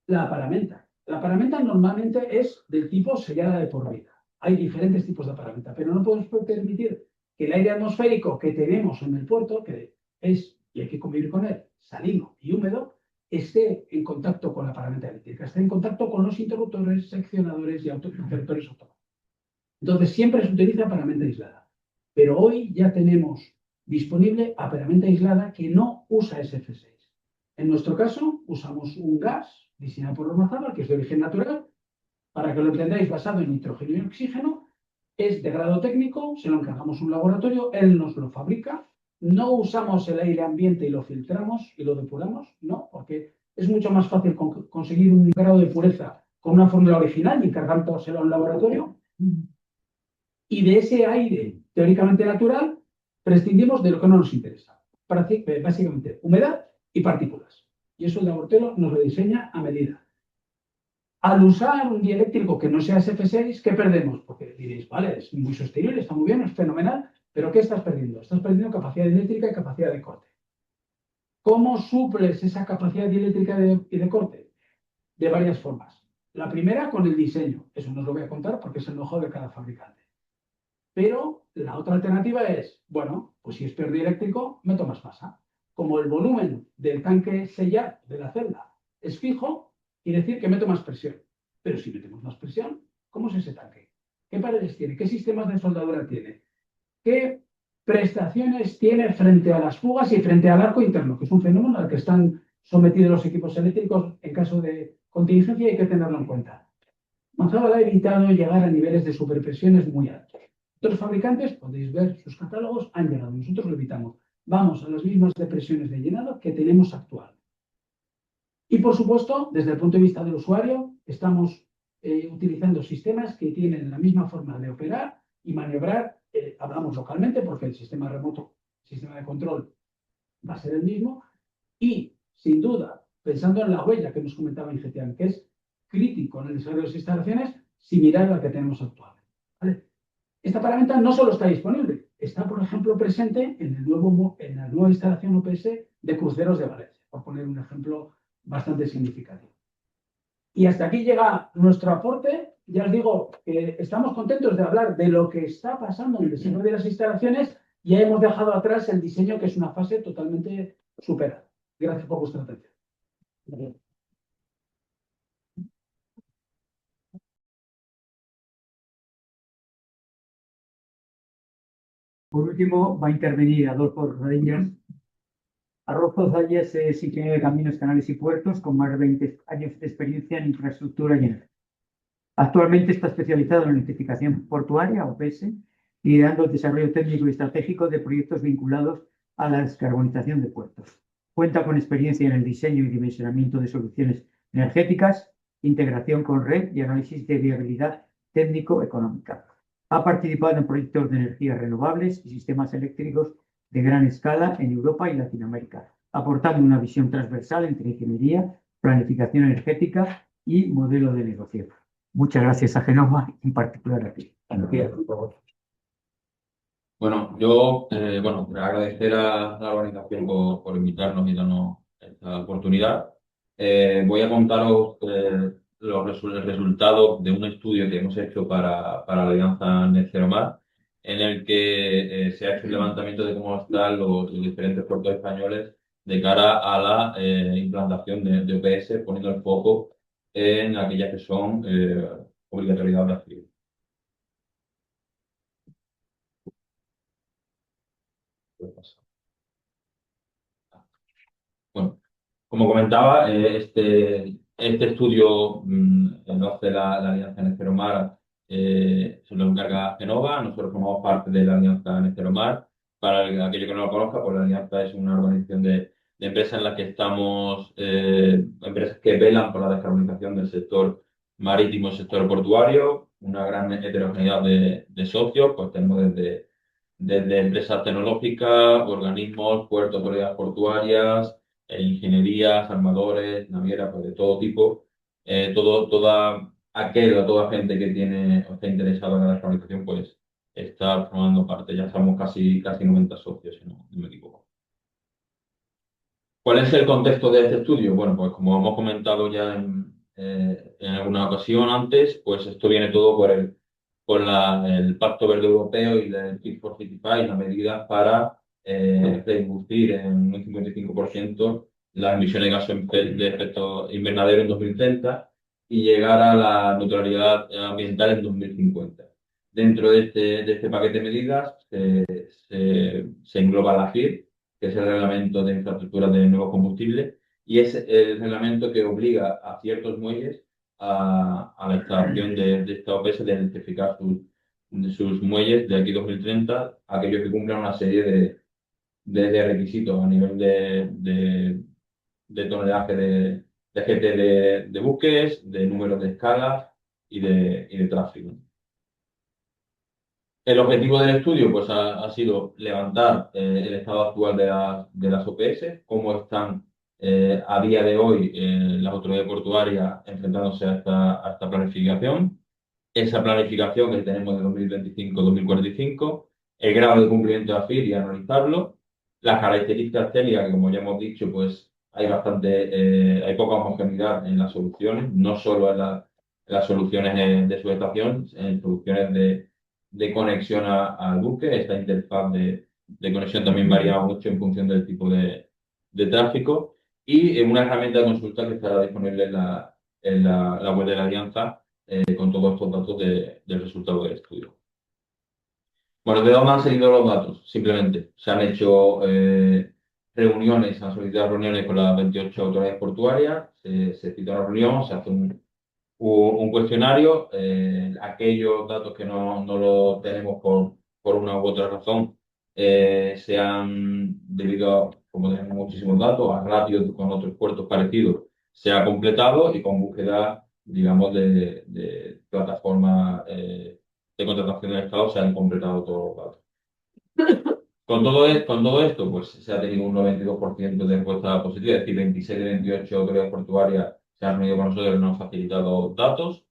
La paramenta. La paramenta normalmente es del tipo sellada de por vida. Hay diferentes tipos de paramenta, pero no podemos permitir que el aire atmosférico que tenemos en el puerto, que es, y hay que convivir con él, salino y húmedo, esté en contacto con la paramenta eléctrica, esté en contacto con los interruptores, seccionadores y interruptores autónomos. Entonces, siempre se utiliza paramenta aislada. Pero hoy ya tenemos disponible a paramenta aislada que no usa SF6. En nuestro caso, usamos un gas diseñado por Ormazábal, que es de origen natural, para que lo entendáis, basado en nitrógeno y oxígeno. Es de grado técnico, se lo encargamos a un laboratorio, él nos lo fabrica. No usamos el aire ambiente y lo filtramos y lo depuramos, no, porque es mucho más fácil conseguir un grado de pureza con una fórmula original y encargándoselo a un laboratorio. Y de ese aire teóricamente natural prescindimos de lo que no nos interesa. Básicamente, humedad y partículas. Y eso el laboratorio nos lo diseña a medida. Al usar un dieléctrico que no sea SF6, ¿qué perdemos? Porque diréis, vale, es muy sostenible, está muy bien, es fenomenal, pero ¿qué estás perdiendo? Estás perdiendo capacidad eléctrica y capacidad de corte. ¿Cómo suples esa capacidad eléctrica y de corte? De varias formas. La primera, con el diseño. Eso no os lo voy a contar porque es el know-how de cada fabricante. Pero la otra alternativa es, bueno, pues si es dieléctrico, meto más masa. Como el volumen del tanque sellado de la celda es fijo, quiere decir que meto más presión. Pero si metemos más presión, ¿cómo es ese tanque? ¿Qué paredes tiene? ¿Qué sistemas de soldadura tiene? ¿Qué prestaciones tiene frente a las fugas y frente al arco interno? Que es un fenómeno al que están sometidos los equipos eléctricos en caso de contingencia y hay que tenerlo en cuenta. Ormazábal ha evitado llegar a niveles de superpresiones muy altos. Otros fabricantes, podéis ver sus catálogos, han llegado. Nosotros lo evitamos. Vamos a las mismas depresiones de llenado que tenemos actual. Y, por supuesto, desde el punto de vista del usuario, estamos utilizando sistemas que tienen la misma forma de operar y maniobrar. Hablamos localmente porque el sistema remoto, el sistema de control, va a ser el mismo. Y, sin duda, pensando en la huella que nos comentaba Ingetian, que es crítico en el desarrollo de las instalaciones similar a la que tenemos actualmente. ¿Vale? Esta herramienta no solo está disponible, está, por ejemplo, presente en la nueva instalación UPS de Cruceros de Valencia, por poner un ejemplo bastante significativo. Y hasta aquí llega nuestro aporte. Ya os digo que estamos contentos de hablar de lo que está pasando en el diseño de las instalaciones. Ya hemos dejado atrás el diseño, que es una fase totalmente superada. Gracias por vuestra atención.
Por último, va a intervenir Adolfo Rodríguez. Adolfo Rodríguez es ingeniero de caminos, canales y puertos con más de 20 años de experiencia en infraestructura y energía. Actualmente está especializado en electrificación portuaria, OPS, liderando el desarrollo técnico y estratégico de proyectos vinculados a la descarbonización de puertos. Cuenta con experiencia en el diseño y dimensionamiento de soluciones energéticas, integración con red y análisis de viabilidad técnico-económica. Ha participado en proyectos de energías renovables y sistemas eléctricos de gran escala en Europa y Latinoamérica, aportando una visión transversal entre ingeniería, planificación energética y modelo de negocio. Muchas gracias a Genova, en particular a ti. Por favor.
Bueno, yo agradecer a la organización por invitarnos y darnos esta oportunidad. Voy a contaros el resultado de un estudio que hemos hecho para la Alianza Net Zero Mar, en el que se ha hecho un levantamiento de cómo están los diferentes puertos españoles de cara a la implantación de OPS, poniendo el foco en aquellas que son obligatoriedad de activo. Bueno, como comentaba, este estudio lo hace la Alianza Net Zero Mar, se lo encarga Genova. Nosotros formamos parte de la Alianza Net Zero Mar. Para aquello que no lo conozca, pues la Alianza es una organización de empresas en la que estamos, empresas que velan por la descarbonización del sector marítimo y sector portuario, una gran heterogeneidad de socios. Pues tenemos desde empresas tecnológicas, organismos, puertos, autoridades portuarias, ingenierías, armadores, navieras, pues de todo tipo. Toda gente que tiene o está interesada en la descarbonización, pues está formando parte. Ya somos casi 90 socios, si no me equivoco. ¿Cuál es el contexto de este estudio? Bueno, pues como hemos comentado ya en alguna ocasión antes, pues esto viene todo con el Pacto Verde Europeo y el Fit for 55, las medidas para reducir en un 55% las emisiones de gases de efecto invernadero en 2030 y llegar a la neutralidad ambiental en 2050. Dentro de este paquete de medidas se engloba la FIR, que es el Reglamento de Infraestructuras de Nuevos Combustibles, y es el reglamento que obliga a ciertos muelles a la instalación de esta OPS de electrificar sus muelles de aquí a 2030, aquellos que cumplan una serie de requisitos a nivel de tonelaje de gente de buques, de números de escalas y de tráfico. El objetivo del estudio pues, ha sido levantar el estado actual de las OPS, cómo están a día de hoy las autoridades portuarias enfrentándose a esta planificación, esa planificación que tenemos de 2025-2045, el grado de cumplimiento de AFIR y analizarlo, las características técnicas que, como ya hemos dicho, pues hay hay poca homogeneidad en las soluciones, no solo en las soluciones de sujetación, en soluciones de conexión al buque. Esta interfaz de conexión también varía mucho en función del tipo de tráfico, y una herramienta de consulta que estará disponible en la web de la Alianza con todos estos datos del resultado del estudio. Bueno, ¿de dónde han salido los datos? Simplemente se han hecho reuniones, se han solicitado reuniones con las 28 autoridades portuarias, se cita una reunión, se hace un cuestionario. Aquellos datos que no lo tenemos por una u otra razón se han, debido a, como tenemos muchísimos datos, a ratios con otros puertos parecidos, se ha completado, y con búsqueda, digamos, de plataformas de contratación del Estado se han completado todos los datos. Con todo esto, pues se ha tenido un 92% de respuesta positiva, es decir, 26 de 28 autoridades portuarias se han reunido con nosotros y nos han facilitado datos.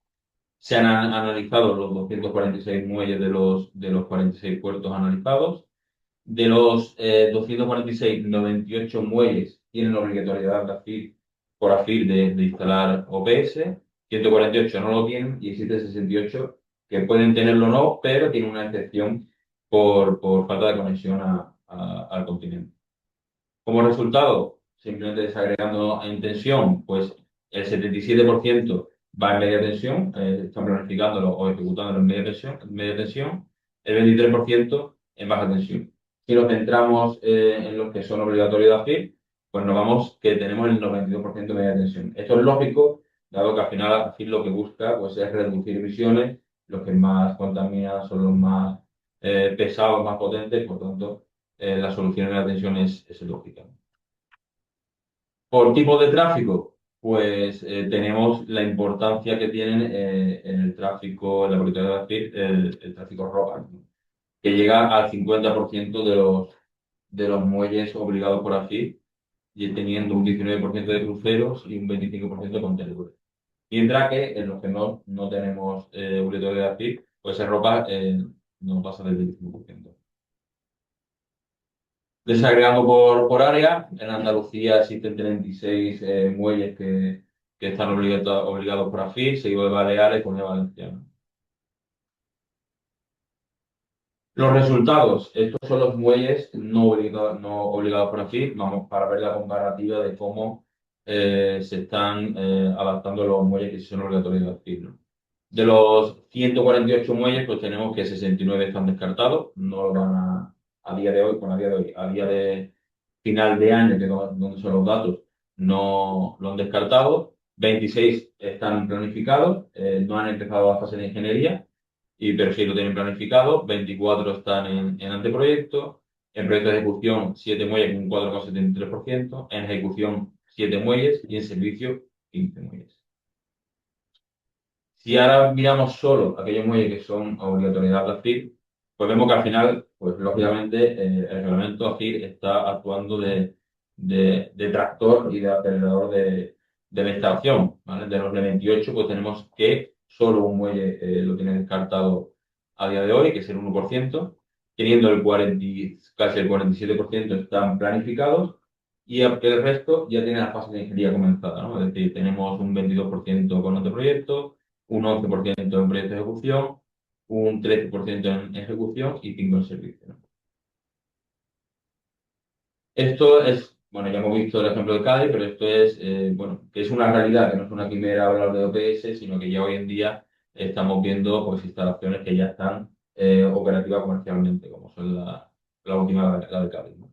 Se han analizado los 246 muelles de los 46 puertos analizados. De los 246, 98 muelles tienen obligatoriedad por AFIR de instalar OPS, 148 no lo tienen y existen 68 que pueden tenerlo o no, pero tienen una excepción por falta de conexión al continente. Como resultado, simplemente desagregando en tensión, pues el 77% va en media tensión, están planificándolo o ejecutándolo en media tensión, el 23% en baja tensión. Si nos centramos en los que son obligatorios de AFIR, pues nos vamos que tenemos el 92% de media tensión. Esto es lógico, dado que al final AFIR lo que busca pues, es reducir emisiones, los que más contaminan son los más pesados, más potentes, por tanto, la solución en la tensión es lógica. Por tipo de tráfico, pues tenemos la importancia que tienen en el tráfico, en la política de AFIR, el tráfico ROPAC, ¿no? Que llega al 50% de los muelles obligados por AFIR, y teniendo un 19% de cruceros y un 25% de contenedores. Mientras que en los que no tenemos obligatorio de AFIR, pues ese ROPAC no pasa del 25%. Desagregando por área, en Andalucía existen 36 muelles que están obligados por AFIR, seguido de Baleares y Comunidad Valenciana. Los resultados, estos son los muelles no obligados por AFIR, vamos para ver la comparativa de cómo se están adaptando los muelles que son obligatorios de AFIR, ¿no? De los 148 muelles, pues tenemos que 69 están descartados, no lo van a día de hoy, a día de final de año, que es donde son los datos, no lo han descartado. 26 están planificados, no han empezado la fase de ingeniería, pero sí lo tienen planificado. 24 están en anteproyecto. En proyecto de ejecución, 7 muelles con un 4,73%. En ejecución, 7 muelles. Y en servicio, 15 muelles. Si ahora miramos solo aquellos muelles que son obligatoriedad de AFIR, pues vemos que al final, pues lógicamente, el reglamento AFIR está actuando de tractor y de acelerador de la instalación, ¿vale? De los 98, pues tenemos que solo un muelle lo tiene descartado a día de hoy, que es el 1%, teniendo casi el 47% están planificados, y el resto ya tiene la fase de ingeniería comenzada, ¿no? Es decir, tenemos un 22% con anteproyecto, un 11% en proyecto de ejecución, un 13% en ejecución y 5% en servicio, ¿no? Esto es, bueno, ya hemos visto el ejemplo de Cádiz, pero esto es, bueno, que es una realidad, que no es una quimera hablar de OPS, sino que ya hoy en día estamos viendo pues, instalaciones que ya están operativas comercialmente, como son la última, la de Cádiz, ¿no?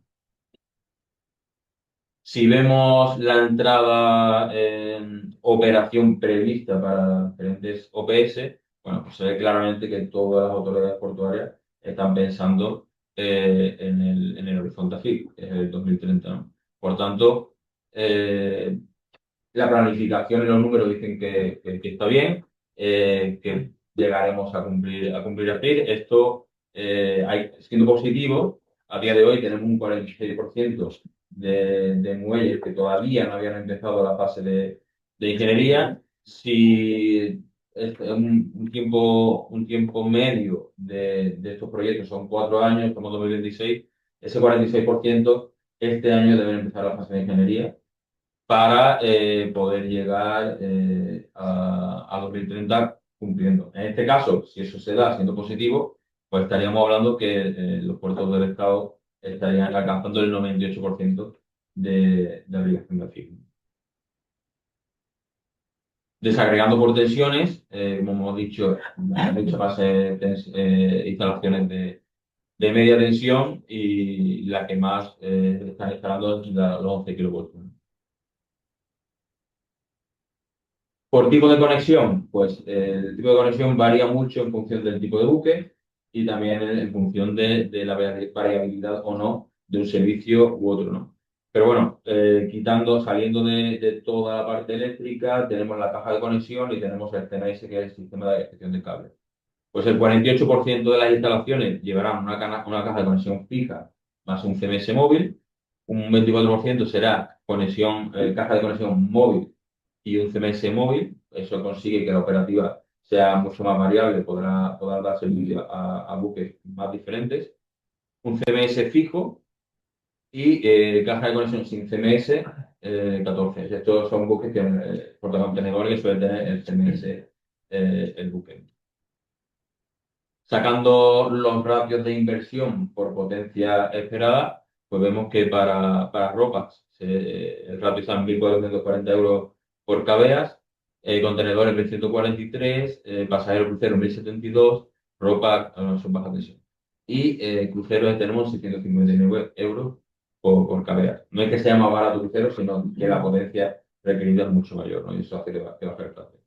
Si vemos la entrada en operación prevista para diferentes OPS, bueno, pues se ve claramente que todas las autoridades portuarias están pensando en el horizonte AFIR, que es el 2030, ¿no? Por tanto, la planificación y los números dicen que está bien, que llegaremos a cumplir AFIR. Esto, siendo positivo, a día de hoy tenemos un 46% de muelles que todavía no habían empezado la fase de ingeniería. Si un tiempo medio de estos proyectos son 4 años, estamos en 2026, ese 46% este año deben empezar la fase de ingeniería para poder llegar a 2030 cumpliendo. En este caso, si eso se da siendo positivo, pues estaríamos hablando que los puertos del Estado estarían alcanzando el 98% de obligación de AFIR. Desagregando por tensiones, como hemos dicho, hay muchas instalaciones de media tensión y la que más están instalando es los 11 kilovoltios. Por tipo de conexión, pues el tipo de conexión varía mucho en función del tipo de buque y también en función de la variabilidad o no de un servicio u otro, ¿no? Pero bueno, saliendo de toda la parte eléctrica, tenemos la caja de conexión y tenemos el CNS, que es el sistema de gestión de cables. Pues el 48% de las instalaciones llevarán una caja de conexión fija más un CMS móvil, un 24% será caja de conexión móvil y un CMS móvil. Eso consigue que la operativa sea mucho más variable, podrá dar servicio a buques más diferentes. Un CMS fijo y caja de conexión sin CMS 14. Estos son buques que portacontenedores que suele tener el CMS el buque. Sacando los ratios de inversión por potencia esperada, pues vemos que para ropas el ratio está en 1.440 euros por cabeas, contenedores 1.143, pasajeros cruceros 1.072, ropa son baja tensión. Y cruceros tenemos 659 euros por cabeas. No es que sea más barato crucero, sino que la potencia requerida es mucho mayor, ¿no? Y eso hace que baje el precio.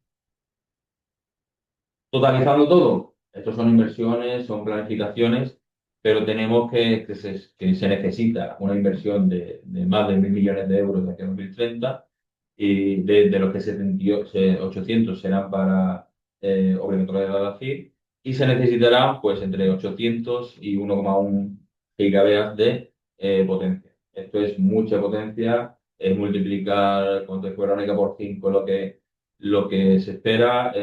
Totalizando todo, estos son inversiones, son planificaciones, pero tenemos que se necesita una inversión de más de 1.000 millones de euros de aquí a 2030 y de los que 800 serán para obligatoriedad de la CIR y se necesitarán pues entre 800 y 1,1 gigabytes de potencia. Esto es mucha potencia, es multiplicar, como te fue Verónica, por 5 lo que se espera.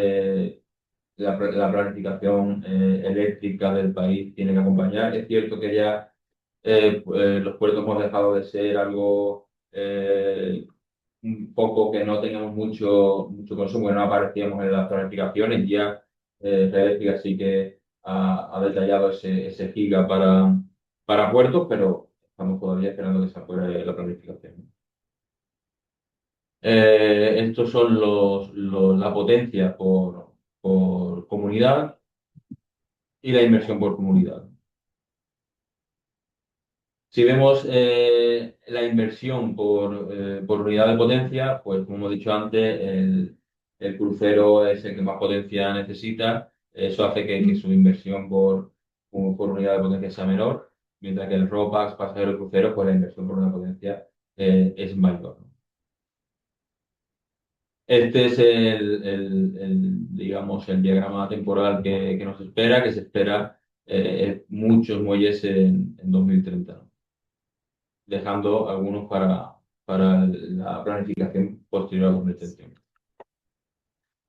La planificación eléctrica del país tiene que acompañar. Es cierto que ya los puertos hemos dejado de ser algo un poco que no tengamos mucho consumo, que no aparecíamos en las planificaciones. Ya Red Eléctrica sí que ha detallado ese giga para puertos, pero estamos todavía esperando que se apruebe la planificación. Estos son la potencia por comunidad y la inversión por comunidad. Si vemos la inversión por unidad de potencia, pues como hemos dicho antes, el crucero es el que más potencia necesita. Eso hace que su inversión por unidad de potencia sea menor, mientras que el RoPax, pasajero y crucero, pues la inversión por unidad de potencia es mayor, ¿no? Este es digamos, el diagrama temporal que nos espera, que se espera muchos muelles en 2030, ¿no? Dejando algunos para la planificación posterior a 2030.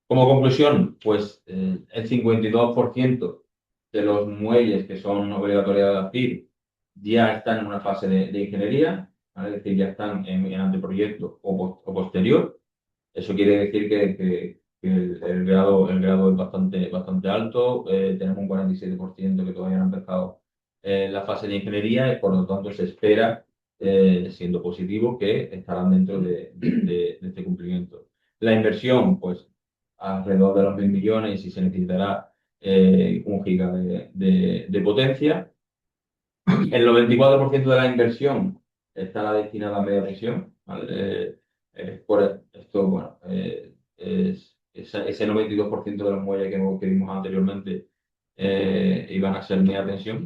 Como conclusión, pues el 52% de los muelles que son obligatorios de ACIR ya están en una fase de ingeniería, ¿vale? Es decir, ya están en anteproyecto o posterior. Eso quiere decir que el grado es bastante alto. Tenemos un 47% que todavía no ha empezado la fase de ingeniería y por lo tanto se espera, siendo positivo, que estarán dentro de este cumplimiento. La inversión, pues alrededor de los 1.000 millones y se necesitará 1 giga de potencia. El 94% de la inversión estará destinada a media tensión, ¿vale? Por esto, bueno, ese 92% de los muelles que vimos anteriormente iban a ser media tensión.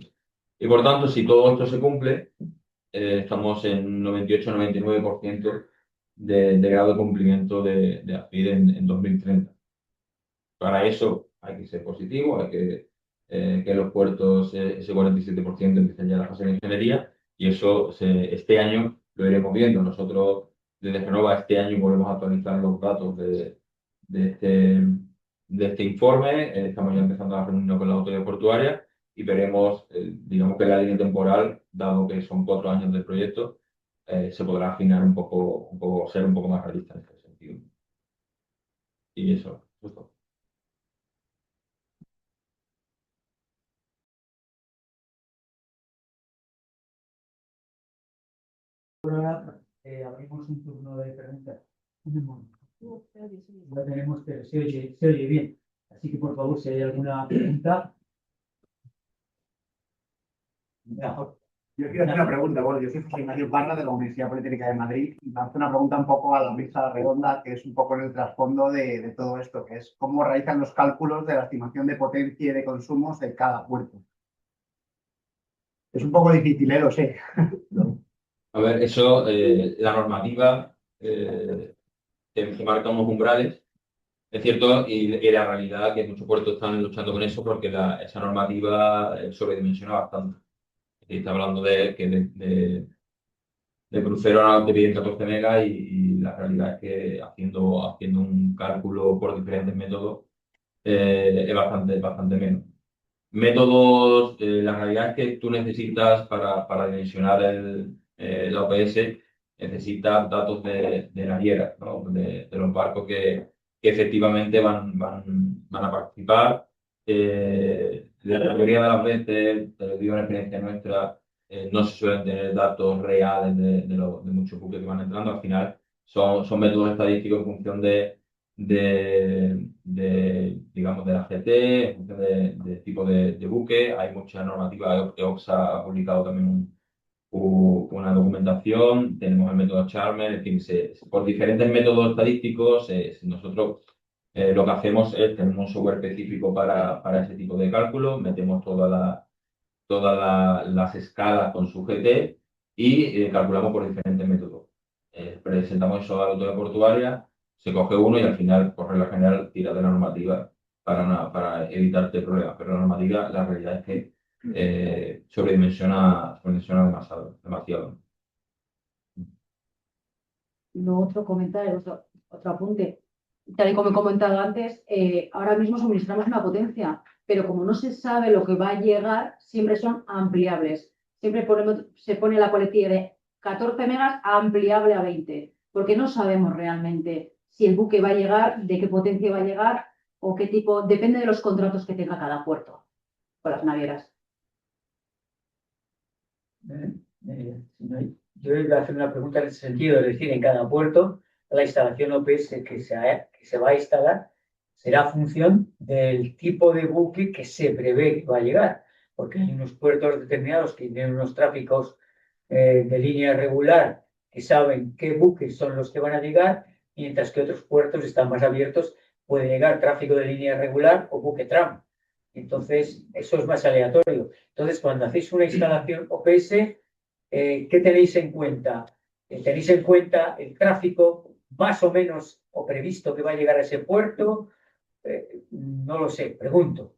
Y por tanto, si todo esto se cumple, estamos en 98-99% de grado de cumplimiento de AFIR en 2030. Para eso hay que ser positivo, hay que los puertos, ese 47% empiecen ya la fase de ingeniería y eso este año lo iremos viendo. Nosotros desde Genova este año volvemos a actualizar los datos de este informe. Estamos ya empezando a reunirnos con la autoridad portuaria y veremos, digamos que la línea temporal, dado que son 4 años del proyecto, se podrá afinar un poco, ser un poco más realista en este sentido. Y eso, justo.
Ahora abrimos un turno de preguntas. Ya tenemos que se oye bien. Así que por favor, si hay alguna pregunta.
Yo quiero hacer una pregunta. Bueno, yo soy José Ignacio Parra de la Universidad Politécnica de Madrid y me hace una pregunta un poco a la mesa redonda, que es un poco en el trasfondo de todo esto, que es cómo realizan los cálculos de la estimación de potencia y de consumos de cada puerto. Es un poco difícil, lo sé.
A ver, eso, la normativa te marca unos umbrales, es cierto, y la realidad que muchos puertos están luchando con eso porque esa normativa sobredimensiona bastante. Está hablando de crucero te piden 14 megas y la realidad es que haciendo un cálculo por diferentes métodos es bastante menos. Métodos, la realidad es que tú necesitas para dimensionar la OPS, necesitas datos de navieras, ¿no? De los barcos que efectivamente van a participar. La mayoría de las veces, te lo digo en experiencia nuestra, no se suelen tener datos reales de muchos buques que van entrando. Al final son métodos estadísticos en función digamos, de la GT, en función de tipo de buque. Hay mucha normativa. EOPSA ha publicado también una documentación. Tenemos el método Charmer. En fin, por diferentes métodos estadísticos, nosotros lo que hacemos es tener un software específico para ese tipo de cálculos. Metemos todas las escalas con su GT y calculamos por diferentes métodos. Presentamos eso a la autoridad portuaria, se coge uno y al final, por regla general, tira de la normativa para evitarte problemas. Pero la normativa, la realidad es que sobredimensiona demasiado.
Lo otro comentario, otro apunte. Tal y como he comentado antes, ahora mismo suministramos una potencia, pero como no se sabe lo que va a llegar, siempre son ampliables. Siempre se pone la coletilla de 14 megas ampliable a 20, porque no sabemos realmente si el buque va a llegar, de qué potencia va a llegar o qué tipo, depende de los contratos que tenga cada puerto con las navieras.
Yo iba a hacer una pregunta en ese sentido, es decir, en cada puerto la instalación OPS que se va a instalar será función del tipo de buque que se prevé que va a llegar, porque hay unos puertos determinados que tienen unos tráficos de línea regular que saben qué buques son los que van a llegar, mientras que otros puertos están más abiertos, puede llegar tráfico de línea regular o buque tram. Entonces, eso es más aleatorio. Entonces, cuando hacéis una instalación OPS, ¿qué tenéis en cuenta? ¿Tenéis en cuenta el tráfico más o menos o previsto que va a llegar a ese puerto? No lo sé, pregunto.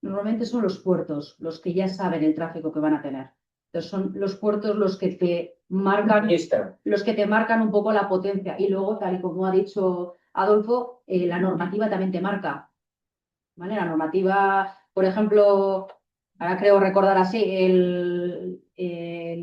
Normalmente son los puertos los que ya saben el tráfico que van a tener. Entonces son los puertos los que te marcan, un poco la potencia. Y luego, tal y como ha dicho Adolfo, la normativa también te marca. ¿Vale? La normativa, por ejemplo, ahora creo recordar así,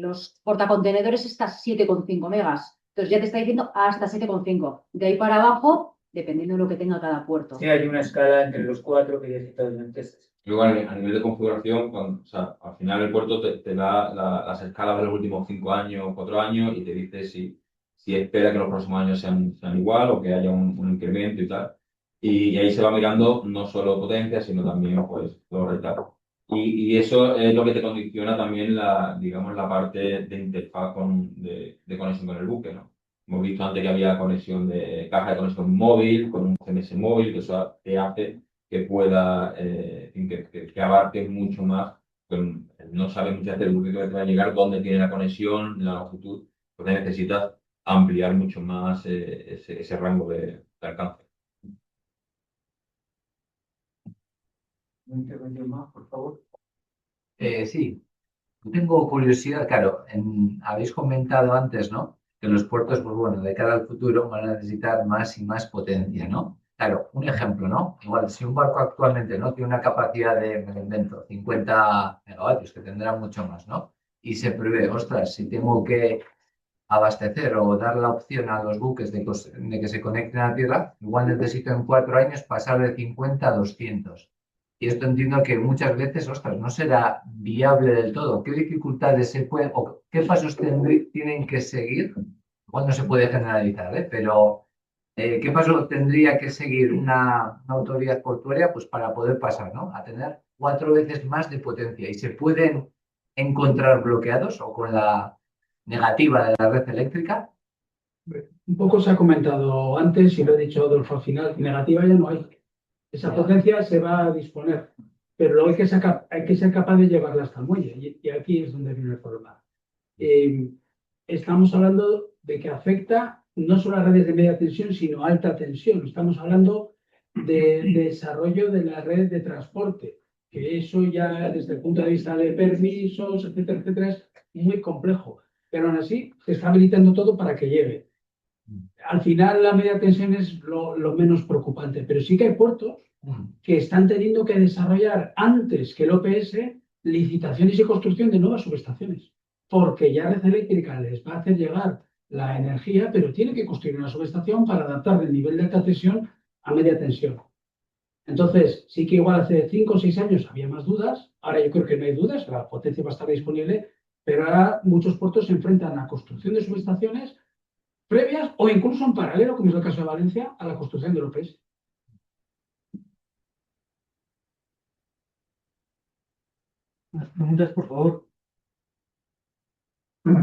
los portacontenedores está 7,5 megas. Entonces ya te está diciendo hasta 7,5. De ahí para abajo, dependiendo de lo que tenga cada puerto.
Sí, hay una escala entre los 4 que ya he citado antes.
Luego, a nivel de configuración, o sea, al final el puerto te da las escalas de los últimos 5 años, 4 años y te dice si espera que los próximos años sean igual o que haya un incremento y tal. Y ahí se va mirando no solo potencia, sino también pues, los retardos. Y eso es lo que te condiciona también digamos, la parte de interfaz de conexión con el buque, ¿no? Hemos visto antes que había caja de conexión móvil, con un CMS móvil, que eso te hace que pueda, que abarque mucho más. No sabe muchas veces el buque que te va a llegar, dónde tiene la conexión, la longitud, porque necesitas ampliar mucho más ese rango de alcance.
¿Una intervención más, por favor?
Sí, tengo curiosidad, claro, habéis comentado antes, ¿no? Que los puertos, pues bueno, de cara al futuro van a necesitar más y más potencia, ¿no? Claro, un ejemplo, ¿no? Igual, si un barco actualmente no tiene una capacidad de, me lo invento, 50 megavatios, que tendrá mucho más, ¿no? Y se prevé, ostras, si tengo que abastecer o dar la opción a los buques de que se conecten a tierra, igual necesito en 4 años pasar de 50 a 200. Y esto entiendo que muchas veces, ostras, no será viable del todo. ¿Qué dificultades se pueden o qué pasos tienen que seguir? Igual no se puede generalizar, ¿eh? Pero ¿qué paso tendría que seguir una autoridad portuaria pues, para poder pasar, ¿no? A tener 4 veces más de potencia? ¿Y se pueden encontrar bloqueados o con la negativa de la red eléctrica?
Un poco se ha comentado antes y lo he dicho Adolfo al final, negativa ya no hay. Esa potencia se va a disponer, pero luego hay que ser capaz de llevarla hasta el muelle y aquí es donde viene el problema. Estamos hablando de que afecta no solo a redes de media tensión, sino a alta tensión. Estamos hablando de desarrollo de la red de transporte, que eso ya desde el punto de vista de permisos, etcétera, etcétera, es muy complejo. Pero aún así se está habilitando todo para que llegue. al final la media tensión es lo menos preocupante, pero sí que hay puertos que están teniendo que desarrollar antes que el OPS licitaciones y construcción de nuevas subestaciones, porque ya Red Eléctrica les va a hacer llegar la energía, pero tiene que construir una subestación para adaptar el nivel de alta tensión a media tensión. Entonces, sí que igual hace 5 o 6 años había más dudas, ahora yo creo que no hay dudas, la potencia va a estar disponible, pero ahora muchos puertos se enfrentan a construcción de subestaciones previas o incluso en paralelo, como es el caso de Valencia, a la construcción del OPS.
Más preguntas, por favor.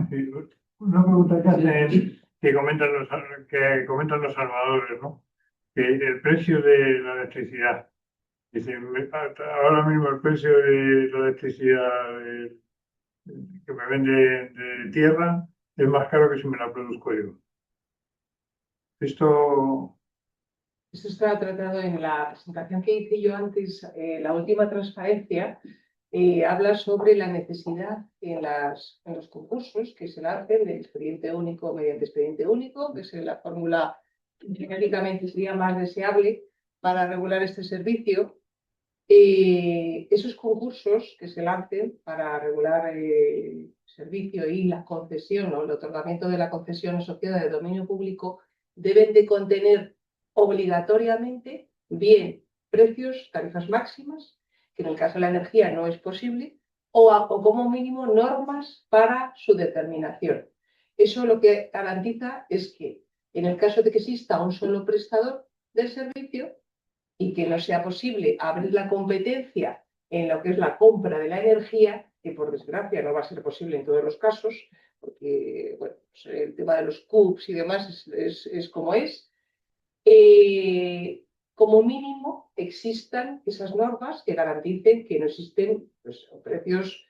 Sí, una pregunta que hacen, que comentan los salvadores, ¿no? Que el precio de la electricidad. Dicen, ahora mismo el precio de la electricidad que me vende de tierra es más caro que si me la produzco yo. Esto,
Esto está tratado en la presentación que hice yo antes, la última transparencia, habla sobre la necesidad en los concursos que se hacen de expediente único mediante expediente único, que es la fórmula que genéricamente sería más deseable para regular este servicio. Esos concursos que se lancen para regular el servicio y la concesión o el otorgamiento de la concesión asociada de dominio público deben de contener obligatoriamente bien precios, tarifas máximas, que en el caso de la energía no es posible, o como mínimo normas para su determinación. Eso lo que garantiza es que en el caso de que exista un solo prestador del servicio y que no sea posible abrir la competencia en lo que es la compra de la energía, que por desgracia no va a ser posible en todos los casos, porque bueno, pues el tema de los CUPs y demás es como es, como mínimo existan esas normas que garanticen que no existen pues, precios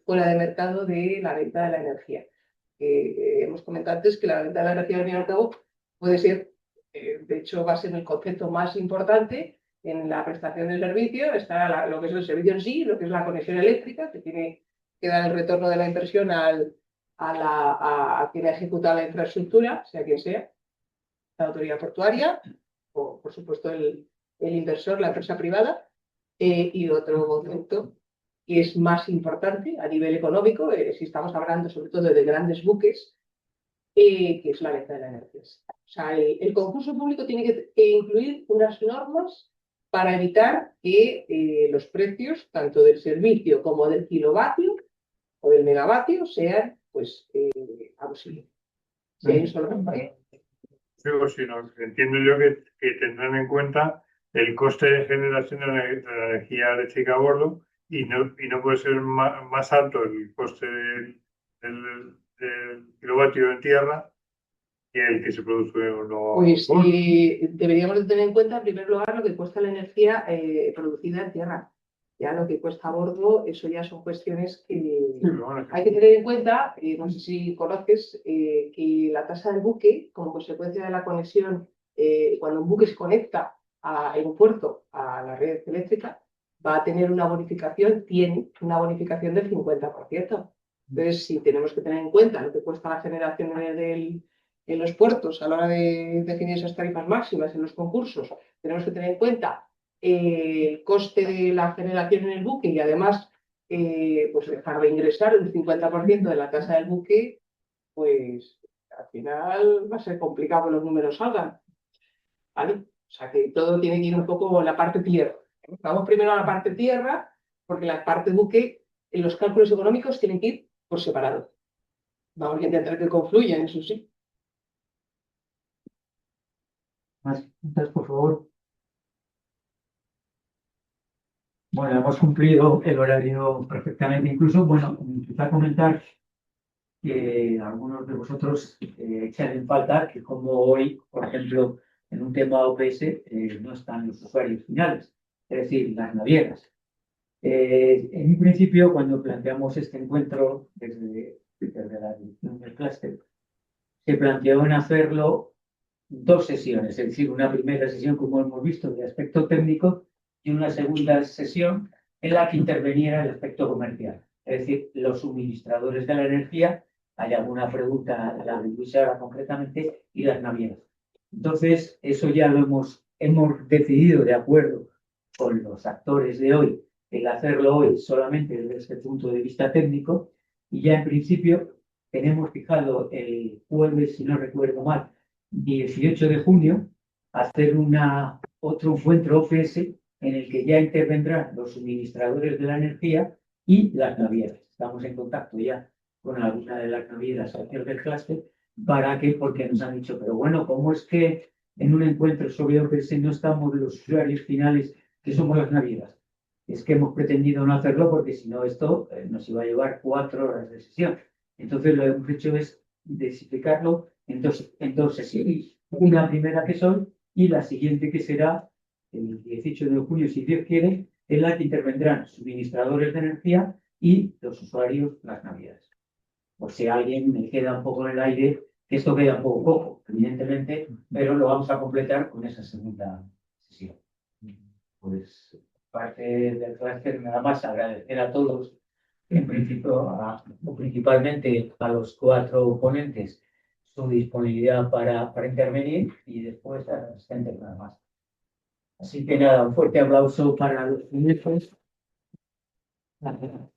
fuera de mercado de la venta de la energía. Hemos comentado antes que la venta de la energía, al fin y al cabo, puede ser, de hecho, va a ser el concepto más importante en la prestación del servicio. Está lo que es el servicio en sí, lo que es la conexión eléctrica, que tiene que dar el retorno de la inversión a quien ha ejecutado la infraestructura, sea quien sea, la autoridad portuaria o, por supuesto, el inversor, la empresa privada, y otro concepto que es más importante a nivel económico, si estamos hablando sobre todo de grandes buques, que es la venta de la energía. O sea, el concurso público tiene que incluir unas normas para evitar que los precios, tanto del servicio como del kilovatio o del megavatio, sean pues abusivos. Si hay un solo
digo, sino entiendo yo que tendrán en cuenta el coste de generación de la energía eléctrica a bordo y no puede ser más alto el coste del kilovatio en tierra que el que se produce o no.
Pues deberíamos de tener en cuenta, en primer lugar, lo que cuesta la energía producida en tierra. Ya lo que cuesta a bordo, eso ya son cuestiones que hay que tener en cuenta. No sé si conoces que la tasa del buque, como consecuencia de la conexión, cuando un buque se conecta en un puerto a la red eléctrica, va a tener una bonificación, tiene una bonificación del 50%. Entonces, si tenemos que tener en cuenta lo que cuesta la generación en los puertos a la hora de definir esas tarifas máximas en los concursos, tenemos que tener en cuenta el coste de la generación en el buque y además pues dejar de ingresar el 50% de la tasa del buque, pues al final va a ser complicado que los números salgan. ¿Vale? O sea que todo tiene que ir un poco en la parte tierra. Vamos primero a la parte tierra, porque la parte buque, en los cálculos económicos tienen que ir por separado. Vamos a intentar que confluyan, eso sí.
Más preguntas, por favor. Bueno, hemos cumplido el horario perfectamente. Incluso, bueno, empezar a comentar que algunos de vosotros echan en falta que como hoy, por ejemplo, en un tema OPS no están los usuarios finales, es decir, las navieras. En un principio, cuando planteamos este encuentro desde la dirección del clúster, se planteó en hacerlo 2 sesiones, es decir, una primera sesión, como hemos visto, de aspecto técnico y una segunda sesión en la que interveniera el aspecto comercial, es decir, los suministradores de la energía hay alguna pregunta, la de Luis ahora concretamente, y las navieras. Entonces, eso ya lo hemos decidido de acuerdo con los actores de hoy, el hacerlo hoy solamente desde este punto de vista técnico, y ya en principio tenemos fijado el jueves, si no recuerdo mal, 18 de junio, hacer otro encuentro OPS en el que ya intervendrán los suministradores de la energía y las navieras. Estamos en contacto ya con alguna de las navieras del clúster porque nos han dicho, pero bueno, ¿cómo es que en un encuentro sobre OPS no estamos los usuarios finales que somos las navieras? Es que hemos pretendido no hacerlo porque si no esto nos iba a llevar 4 horas de sesión. Entonces lo que hemos hecho es explicarlo en dos sesiones. Una primera que son y la siguiente que será el 18 de junio, si Dios quiere, en la que intervendrán suministradores de energía y los usuarios las navieras. Por si a alguien me queda un poco en el aire, que esto queda un poco, evidentemente, pero lo vamos a completar con esa segunda sesión. Pues parte del clúster nada más agradecer a todos, en principio, principalmente a los 4 ponentes, su disponibilidad para intervenir y después a los asistentes nada más. Así que nada, un fuerte aplauso para los ponentes. Gracias.